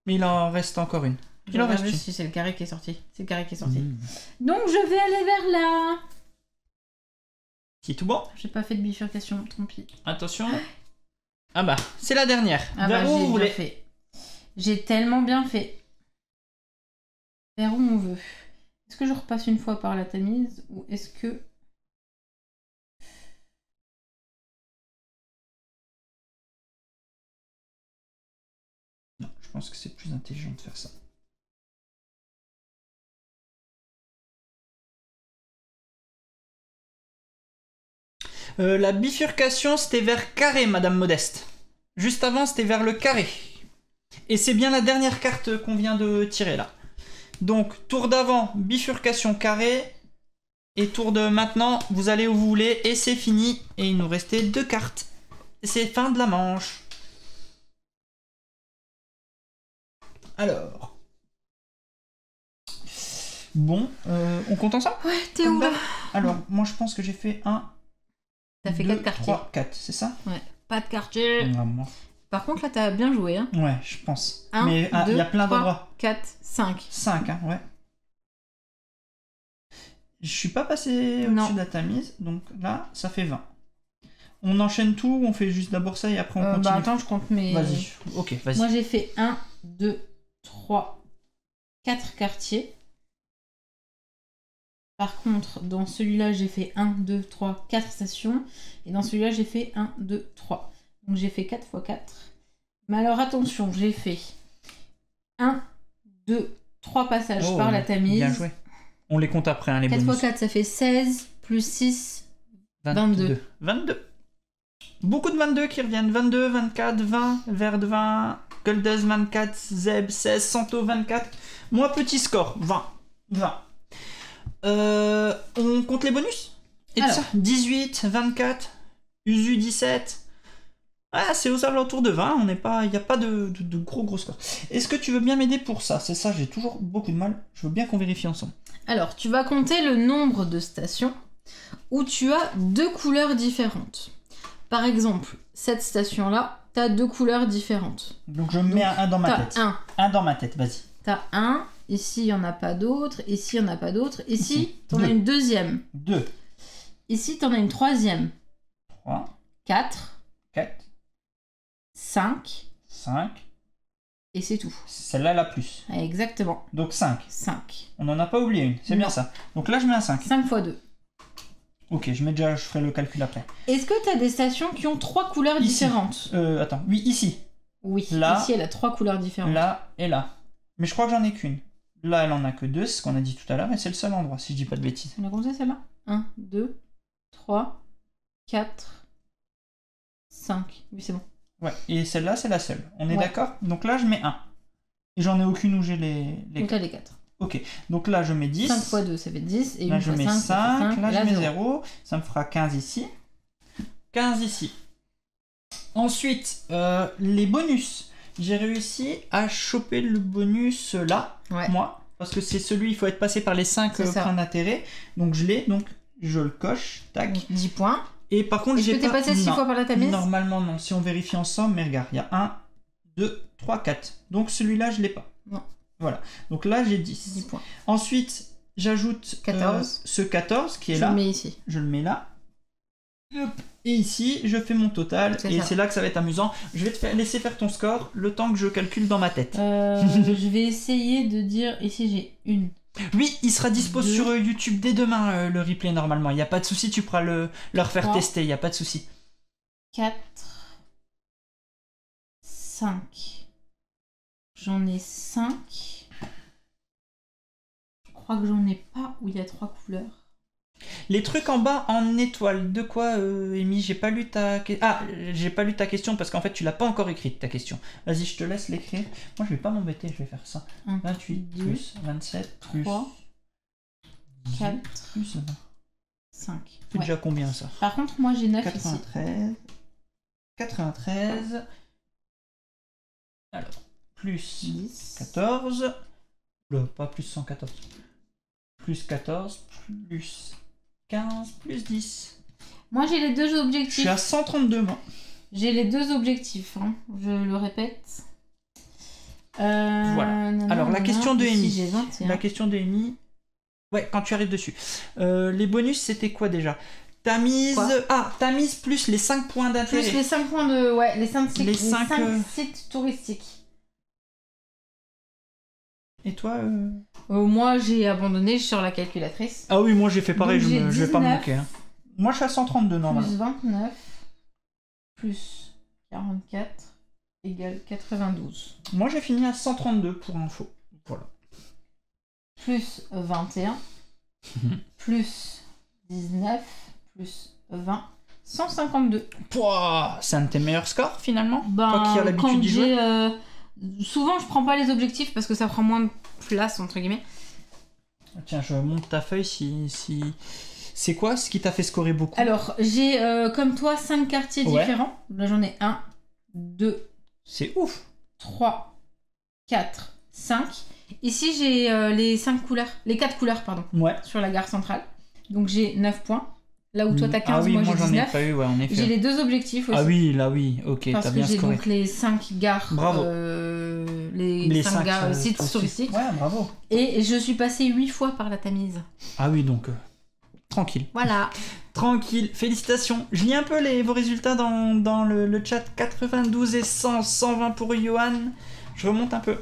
Mais il en reste encore une. Je Il en regarde reste juste une. si c'est le carré qui est sorti. C'est le carré qui est sorti. Mmh. Donc je vais aller vers là. C'est tout bon. J'ai pas fait de bifurcation, tant pis. Attention. Ah bah, c'est la dernière. Ah Vers bah, où j'ai vous bien voulez. fait. J'ai tellement bien fait. Vers où on veut. Est-ce que je repasse une fois par la Tamise ou est-ce que... Non, je pense que c'est plus intelligent de faire ça. La bifurcation, c'était vers carré, Madame Modeste. Juste avant, c'était vers le carré. Et c'est bien la dernière carte qu'on vient de tirer là. Donc, tour d'avant, bifurcation carré. Et tour de maintenant, vous allez où vous voulez. Et c'est fini. Et il nous restait 2 cartes. C'est fin de la manche. Alors. Bon, on compte ensemble? Ouais, t'es où là? Alors, moi je pense que j'ai fait 1, T'as fait 4 quartiers. 3, 4, c'est ça? Ouais, pas de quartier. Vraiment. Par contre, là, t'as bien joué. Hein. Ouais, je pense. 1, Mais 2, il y a plein 3, d'endroits. 4, 5. 5, hein, ouais. Je suis pas passé Non. au-dessus de la Tamise, donc là, ça fait 20. On enchaîne tout ou on fait juste d'abord ça et après on continue? Bah attends, je compte mes... Vas-y, ok, vas-y. Moi, j'ai fait 1, 2, 3, 4 quartiers. Par contre, dans celui-là, j'ai fait 1, 2, 3, 4 stations. Et dans celui-là, j'ai fait 1, 2, 3. Donc j'ai fait 4 x 4. Mais alors attention, j'ai fait 1, 2, 3 passages par la Tamise. Bien joué. On les compte après, hein, les 4 bonus. x 4, ça fait 16, plus 6, 22. 22. Beaucoup de 22 qui reviennent. 22, 24, 20, Verd 20, Goldes 24, Zeb 16, Santo 24. Moi, petit score, 20. On compte les bonus et alors, tout ça. 18, 24, Usu 17. Ah, c'est aux alentours de 20, il n'y a pas de gros scores. Est-ce que tu veux bien m'aider pour ça? C'est ça, j'ai toujours beaucoup de mal. Je veux bien qu'on vérifie ensemble. Alors, tu vas compter le nombre de stations où tu as 2 couleurs différentes. Par exemple, cette station-là, tu as 2 couleurs différentes. Donc je mets un dans ma tête. Un dans ma tête, vas-y. T'as un, ici il n'y en a pas d'autre, ici il n'y en a pas d'autre, ici t'en as une deuxième. 2. Ici t'en as une troisième. 3. 4. 4. 5. 5. Et c'est tout. Celle-là la plus. Exactement. Donc 5. 5. On n'en a pas oublié une, c'est bien ça. Donc là je mets un 5. 5 x 2. Ok, je ferai le calcul après. Est-ce que t'as des stations qui ont 3 couleurs différentes? Attends, oui, ici. Oui, là, ici elle a 3 couleurs différentes. Là et là. Mais je crois que j'en ai qu'une. Là, elle en a que 2, c'est ce qu'on a dit tout à l'heure, et c'est le seul endroit, si je dis pas de bêtises. On a compté celle-là? 1, 2, 3, 4, 5. Oui, c'est bon. Ouais, et celle-là, c'est la seule. On est d'accord? Donc là, je mets 1. Et j'en ai aucune où j'ai les... Donc là, les 4. Ok, donc là, je mets 10. 5 x 2, ça fait 10. Et là, 1 je x mets 5, 5. Là, je mets 0. 0. Ça me fera 15 ici. 15 ici. Ensuite, les bonus. J'ai réussi à choper le bonus là, moi, parce que c'est celui, il faut être passé par les 5 points d'intérêt. Donc je l'ai, donc je le coche, tac. Donc, 10 points. Et par contre, j'ai pas... passé 6 fois par la Tamise? Normalement, non. Si on vérifie ensemble, mais regarde, il y a 1, 2, 3, 4. Donc celui-là, je l'ai pas. Non. Voilà. Donc là, j'ai 10. 10 points. Ensuite, j'ajoute 14. Ce 14 qui est là. Je le mets ici. Je le mets là. Hop. Et ici, je fais mon total, et c'est là que ça va être amusant. Je vais te laisser faire ton score le temps que je calcule dans ma tête. Je vais essayer de dire... Ici, j'ai une. Oui, il sera dispo sur YouTube dès demain, le replay, normalement. Il n'y a pas de souci, tu pourras leur faire tester, il n'y a pas de souci. 4, 5. J'en ai 5. Je crois que j'en ai pas où il y a 3 couleurs. Les trucs en bas en étoile, de quoi, Amy? J'ai pas lu ta question parce qu'en fait tu l'as pas encore écrite ta question. Vas-y, je te laisse l'écrire. Moi je vais pas m'embêter, je vais faire ça. 28 2, plus 27 plus 3, 4 plus 20. 5. C'est déjà combien ça? Par contre, moi j'ai 9 93. ici. 93. Alors, plus 10. 14. Pas plus 114. Plus 14, plus 15, plus 10. Moi j'ai les deux objectifs. Je suis à 132 moi. J'ai les deux objectifs, hein. Je le répète. Voilà. Alors la question de Amy. 21. La question de Amy. Ouais, quand tu arrives dessus. Les bonus c'était quoi déjà? Tamise. Tamise plus les 5 points d'intérêt. Plus les 5 points de. Ouais, les 5 sites, les 5 sites touristiques. Et toi Moi j'ai abandonné, je suis sur la calculatrice. Ah oui, moi j'ai fait pareil, donc, je vais pas me moquer. Hein. Moi je suis à 132 normalement. Plus 29 plus 44 égale 92. Moi j'ai fini à 132 pour info. Voilà. Plus 21 plus 19 plus 20. 152. Pouah, c'est un de tes meilleurs scores finalement? Toi qui as l'habitude d'y jouer. Souvent je prends pas les objectifs parce que ça prend moins de place entre guillemets. Tiens, je monte ta feuille si... C'est quoi ce qui t'a fait scorer beaucoup? Alors j'ai comme toi 5 quartiers différents. Là j'en ai 1, 2. C'est ouf. 3, 4, 5. Ici j'ai les 5 couleurs, les 4 couleurs pardon. Ouais. Sur la gare centrale. Donc j'ai 9 points. Là où toi t'as 15, moi j'ai 19. J'en ai pas eu, ouais, en effet. J'ai les deux objectifs aussi. Ah oui, là oui, ok, t'as bien scoré. Parce que j'ai donc les 5 gares. Bravo. Les 5 gares sites touristiques. Ouais, bravo. Et je suis passée 8 fois par la Tamise. Ah oui, donc tranquille. Voilà. Tranquille, félicitations. Je lis un peu vos résultats dans le chat. 92 et 100, 120 pour Johan. Je remonte un peu.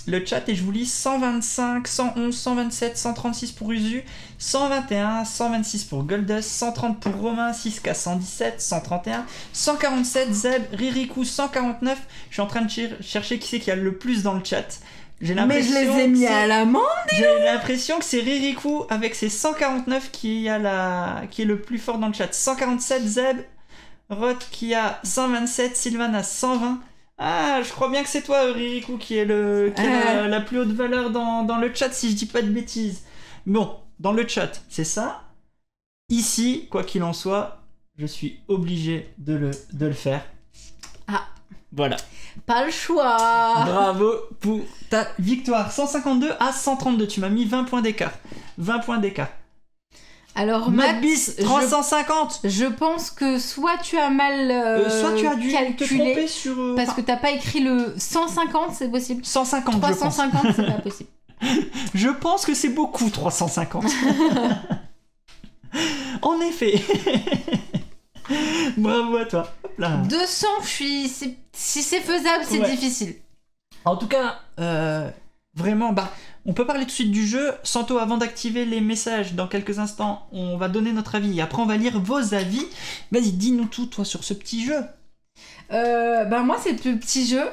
le chat et je vous lis 125, 111, 127, 136 pour Usu, 121, 126 pour Goldust, 130 pour Romain, 6K 117, 131, 147 Zeb, Ririkou 149. Je suis en train de chercher qui c'est qui a le plus dans le chat. Mais je les ai mis à l'amende. J'ai l'impression que c'est Ririkou avec ses 149 qui est le plus fort dans le chat. 147 Zeb, Roth qui a 127, Sylvain a 120. Ah, je crois bien que c'est toi, Ririkou, qui est la plus haute valeur dans le chat, si je dis pas de bêtises. Bon, dans le chat, c'est ça. Ici, quoi qu'il en soit, je suis obligé de le faire. Ah. Voilà. Pas le choix. Bravo pour ta victoire. 152 à 132. Tu m'as mis 20 points d'écart. 20 points d'écart. Alors, Matbis, 350. Je pense que soit tu as mal soit tu as dû calculé, te tromper sur... parce que t'as pas écrit le 150, c'est possible. 150, 350, c'est pas possible. Je pense que c'est beaucoup, 350. En effet. Bravo à toi. Hop là. 200, si c'est faisable, c'est difficile. En tout cas, vraiment, on peut parler tout de suite du jeu. Santo, avant d'activer les messages, dans quelques instants, on va donner notre avis. Et après, on va lire vos avis. Vas-y, dis-nous tout, toi, sur ce petit jeu. Moi, c'est le petit jeu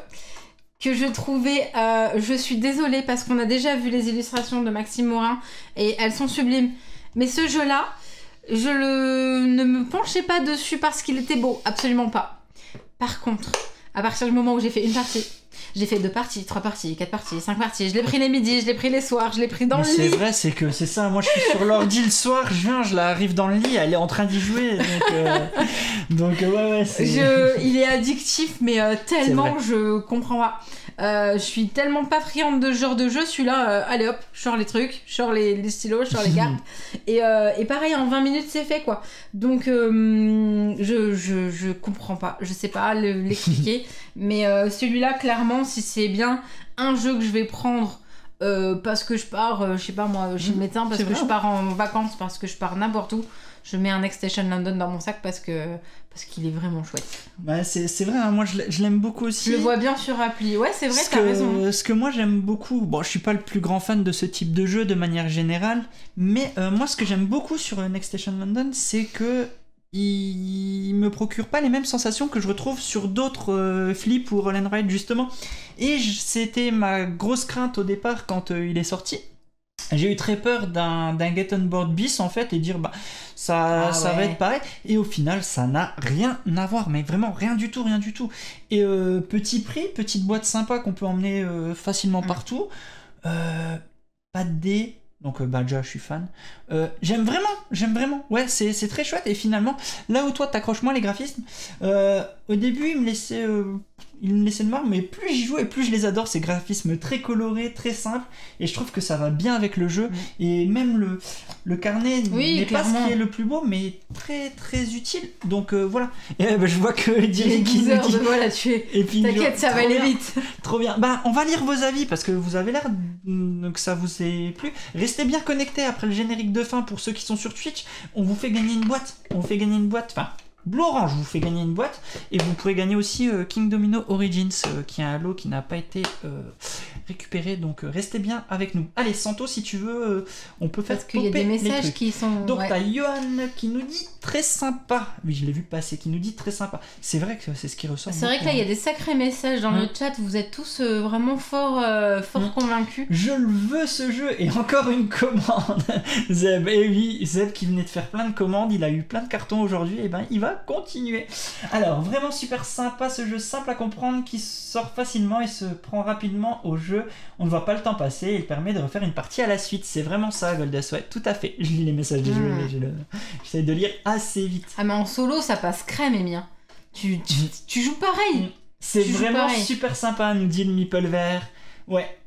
que je trouvais... je suis désolée, parce qu'on a déjà vu les illustrations de Maxime Morin, et elles sont sublimes. Mais ce jeu-là, ne me penchais pas dessus parce qu'il était beau. Absolument pas. Par contre, à partir du moment où j'ai fait une partie... J'ai fait 2 parties, 3 parties, 4 parties, 5 parties. Je l'ai pris les midis, je l'ai pris les soirs, je l'ai pris dans le lit. C'est vrai, c'est que c'est ça. Moi, je suis sur l'ordi le soir, je l'arrive dans le lit, elle est en train d'y jouer. Donc ouais, c'est... Il est addictif, mais tellement, je comprends pas. Je suis tellement pas friande de ce genre de jeu, celui-là, allez hop, je sors les trucs, je sors les stylos, je sors les cartes. Et pareil, en 20 minutes, c'est fait, quoi. Donc, je comprends pas, je sais pas l'expliquer. Mais celui-là, clairement, si c'est bien un jeu que je vais prendre parce que je pars, je sais pas moi, chez le médecin, parce que je pars en vacances, parce que je pars n'importe où, je mets un Next Station London dans mon sac parce qu'il est vraiment chouette. Ouais, c'est vrai, hein, moi je l'aime beaucoup aussi. Je le vois bien sur appli. Ouais, c'est vrai, t'as raison. Ce que moi j'aime beaucoup, je suis pas le plus grand fan de ce type de jeu de manière générale, mais moi ce que j'aime beaucoup sur Next Station London, c'est que il me procure pas les mêmes sensations que je retrouve sur d'autres flips ou roll and ride justement. Et c'était ma grosse crainte au départ quand il est sorti. J'ai eu très peur d'un Get On Board bis en fait et dire ça va être pareil. Et au final ça n'a rien à voir, mais vraiment rien du tout. Et petit prix, petite boîte sympa qu'on peut emmener facilement partout. Pas de dés. Donc déjà je suis fan. J'aime vraiment. Ouais, c'est très chouette. Et finalement, là où toi t'accroches moins les graphismes, au début il me laissait de marre, mais plus j'y joue et plus je les adore, ces graphismes très colorés, très simples, et je trouve que ça va bien avec le jeu. Et même le carnet n'est pas ce qui est le plus beau, mais très très utile. Donc voilà. Et je vois que Direct qui nous dit... Voilà, tu es... T'inquiète, ça va aller vite. Trop bien. On va lire vos avis parce que vous avez l'air que ça vous ait plu. Restez bien connectés après le générique de fin pour ceux qui sont sur Twitch. On vous fait gagner une boîte. Enfin, Blue Orange vous fait gagner une boîte et vous pourrez gagner aussi King Domino Origins qui est un lot qui n'a pas été récupéré, donc restez bien avec nous. Allez Santo, si tu veux on peut faire popper les trucs. Parce qu'il y a des messages qui sont... Donc t'as Johan qui nous dit très sympa, oui je l'ai vu passer, qui nous dit très sympa. C'est vrai que c'est ce qui ressort. C'est vrai que là il y a des sacrés messages dans le chat, vous êtes tous vraiment fort convaincus. Je le veux ce jeu, et encore une commande. Zeb, et oui, Zeb qui venait de faire plein de commandes, il a eu plein de cartons aujourd'hui, et il va continuer. Alors vraiment super sympa ce jeu, simple à comprendre, qui sort facilement et se prend rapidement au jeu. On ne voit pas le temps passer, il permet de refaire une partie à la suite. C'est vraiment ça Goldust, ouais, tout à fait. Je lis les messages des jeux, j'essaie de lire assez vite. Ah mais en solo ça passe crème, Amy. Tu joues pareil. C'est vraiment super sympa, nous dit le Meeple vert. Ouais,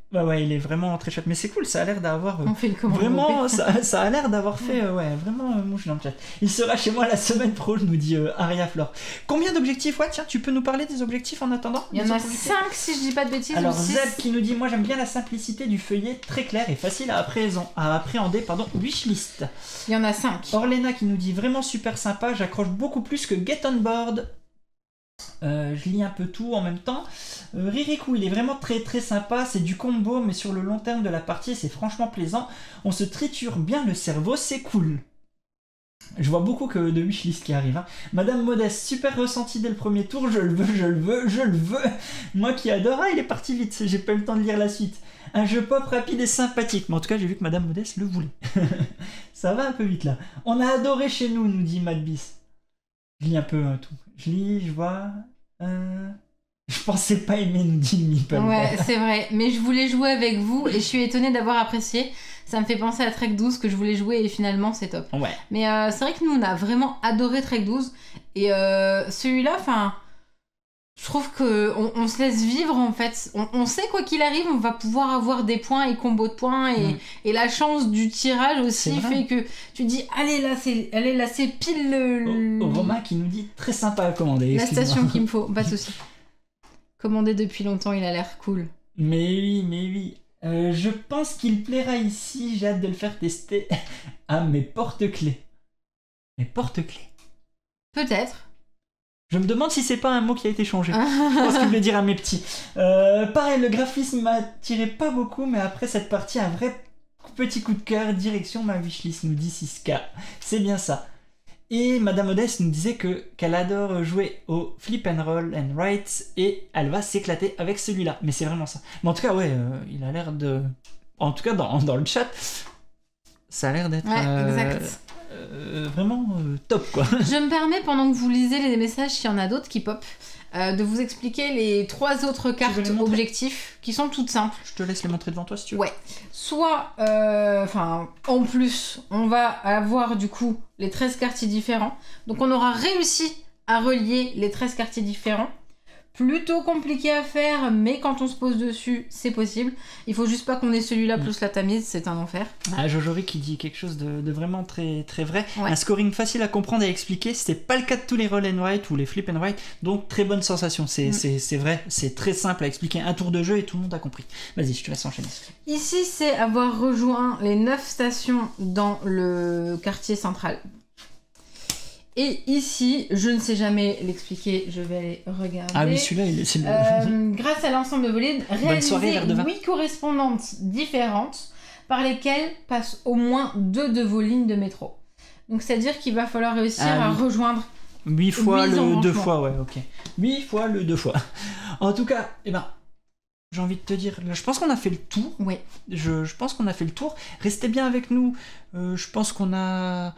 il est vraiment très chouette. Mais c'est cool, ça a l'air d'avoir... On fait le commande. Vraiment, ça a l'air d'avoir fait... vraiment mouche dans le chat. Il sera chez moi la semaine pro, nous dit Aria Flore. Combien d'objectifs? Ouais, tiens, tu peux nous parler des objectifs en attendant? Il y en a 5 si je dis pas de bêtises. Alors Zeb qui nous dit, moi j'aime bien la simplicité du feuillet, très clair et facile à appréhender, wishlist. Il y en a 5. Orlena qui nous dit, vraiment super sympa, j'accroche beaucoup plus que Get On Board. Je lis un peu tout en même temps. Ririkou, il est vraiment très très sympa, c'est du combo, mais sur le long terme de la partie, c'est franchement plaisant. On se triture bien le cerveau, c'est cool. Je vois beaucoup de wishlist qui arrivent. Hein. Madame Modeste, super ressenti dès le premier tour, je le veux, je le veux, je le veux. Moi qui adore, il est parti vite, j'ai pas eu le temps de lire la suite. Un jeu pop rapide et sympathique, mais en tout cas j'ai vu que Madame Modeste le voulait. Ça va un peu vite là. On a adoré chez nous, nous dit Madbis. Je lis un peu tout. Je lis, je vois... Je pensais pas aimer, nous dit Meeple. Ouais, c'est vrai. Mais je voulais jouer avec vous et je suis étonnée d'avoir apprécié. Ça me fait penser à Trek 12 que je voulais jouer et finalement c'est top. Ouais. Mais c'est vrai que nous on a vraiment adoré Trek 12 et celui-là, enfin, je trouve que on se laisse vivre en fait. On sait quoi qu'il arrive, on va pouvoir avoir des points et combos de points et la chance du tirage aussi fait que tu dis allez là c'est pile le... Romain qui nous dit très sympa à commander. La station qu'il me faut, pas de souci. Commandé depuis longtemps, il a l'air cool. Mais oui. Je pense qu'il plaira ici, j'ai hâte de le faire tester. Ah, mes porte-clés. Mes porte-clés. Peut-être. Je me demande si c'est pas un mot qui a été changé. Je pense qu'il voulait dire à mes petits. Pareil, le graphisme m'attirait pas beaucoup, mais après cette partie, un vrai petit coup de cœur, direction ma wishlist, nous dit 6K. C'est bien ça. Et Madame Modeste nous disait qu'elle adore jouer au flip and roll and write et elle va s'éclater avec celui-là. Mais c'est vraiment ça. Mais en tout cas, ouais, il a l'air de... En tout cas, dans le chat, ça a l'air d'être vraiment top, quoi. Je me permets, pendant que vous lisez les messages, s'il y en a d'autres qui pop, de vous expliquer les 3 autres cartes objectifs qui sont toutes simples. Je te laisse les montrer devant toi si tu veux. Ouais. Soit, en plus, on va avoir du coup les 13 quartiers différents. Donc on aura réussi à relier les 13 quartiers différents. Plutôt compliqué à faire, mais quand on se pose dessus, c'est possible. Il faut juste pas qu'on ait celui-là plus la Tamise, c'est un enfer. Ah, Jojori qui dit quelque chose de vraiment très, très vrai. Ouais. Un scoring facile à comprendre et à expliquer. C'était pas le cas de tous les roll and write ou les flip and write, donc très bonne sensation. C'est vrai, c'est très simple à expliquer. Un tour de jeu et tout le monde a compris. Vas-y, je te laisse enchaîner. Ici, c'est avoir rejoint les 9 stations dans le quartier central. Et ici, je ne sais jamais l'expliquer, je vais aller regarder. Ah oui, celui-là, c'est grâce à l'ensemble de volets, réaliser 8 correspondances différentes par lesquelles passent au moins 2 de vos lignes de métro. Donc c'est-à-dire qu'il va falloir réussir à rejoindre 8 fois le 2 fois, ouais, ok. 8 fois le 2 fois. En tout cas, j'ai envie de te dire, je pense qu'on a fait le tour. Oui. Je pense qu'on a fait le tour. Restez bien avec nous. Je pense qu'on a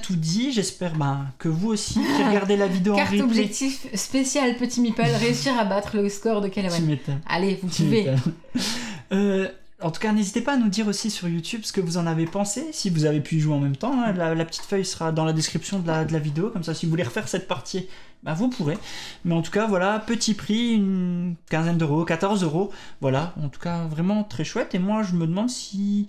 tout dit. J'espère que vous aussi, qui regardez la vidéo en replay. Carte objectif spécial Petit Meeple, réussir à battre le score de Kalawan. Allez, vous pouvez. En tout cas, n'hésitez pas à nous dire aussi sur YouTube ce que vous en avez pensé, si vous avez pu y jouer en même temps. Hein. La petite feuille sera dans la description de la vidéo, comme ça si vous voulez refaire cette partie, vous pourrez. Mais en tout cas, voilà, petit prix, une quinzaine d'euros, 14 €. Voilà, en tout cas, vraiment très chouette. Et moi, je me demande si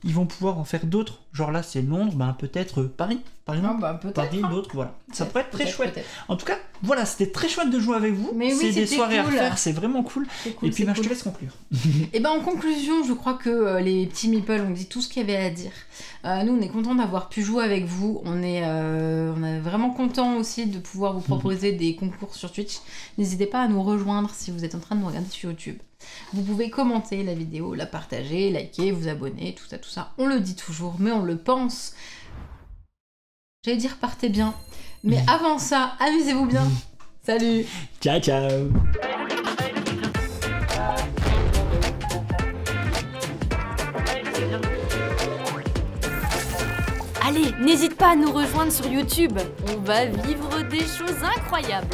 ils vont pouvoir en faire d'autres. Genre là, c'est Londres, peut-être Paris, par exemple. Peut-être. Paris, d'autres, voilà. Ça pourrait être très chouette. Peut-être. En tout cas, voilà, c'était très chouette de jouer avec vous. Mais oui, c'est des soirées à refaire, c'est vraiment cool. Cool, et puis, je te laisse conclure. Et en conclusion, je crois que les petits meeples ont dit tout ce qu'il y avait à dire. Nous, on est contents d'avoir pu jouer avec vous. On est vraiment contents aussi de pouvoir vous proposer des concours sur Twitch. N'hésitez pas à nous rejoindre si vous êtes en train de nous regarder sur YouTube. Vous pouvez commenter la vidéo, la partager, liker, vous abonner, tout ça. On le dit toujours, mais on le pense. J'allais dire partez bien. Mais avant ça, amusez-vous bien. Salut. Ciao, ciao. Allez, n'hésite pas à nous rejoindre sur YouTube. On va vivre des choses incroyables.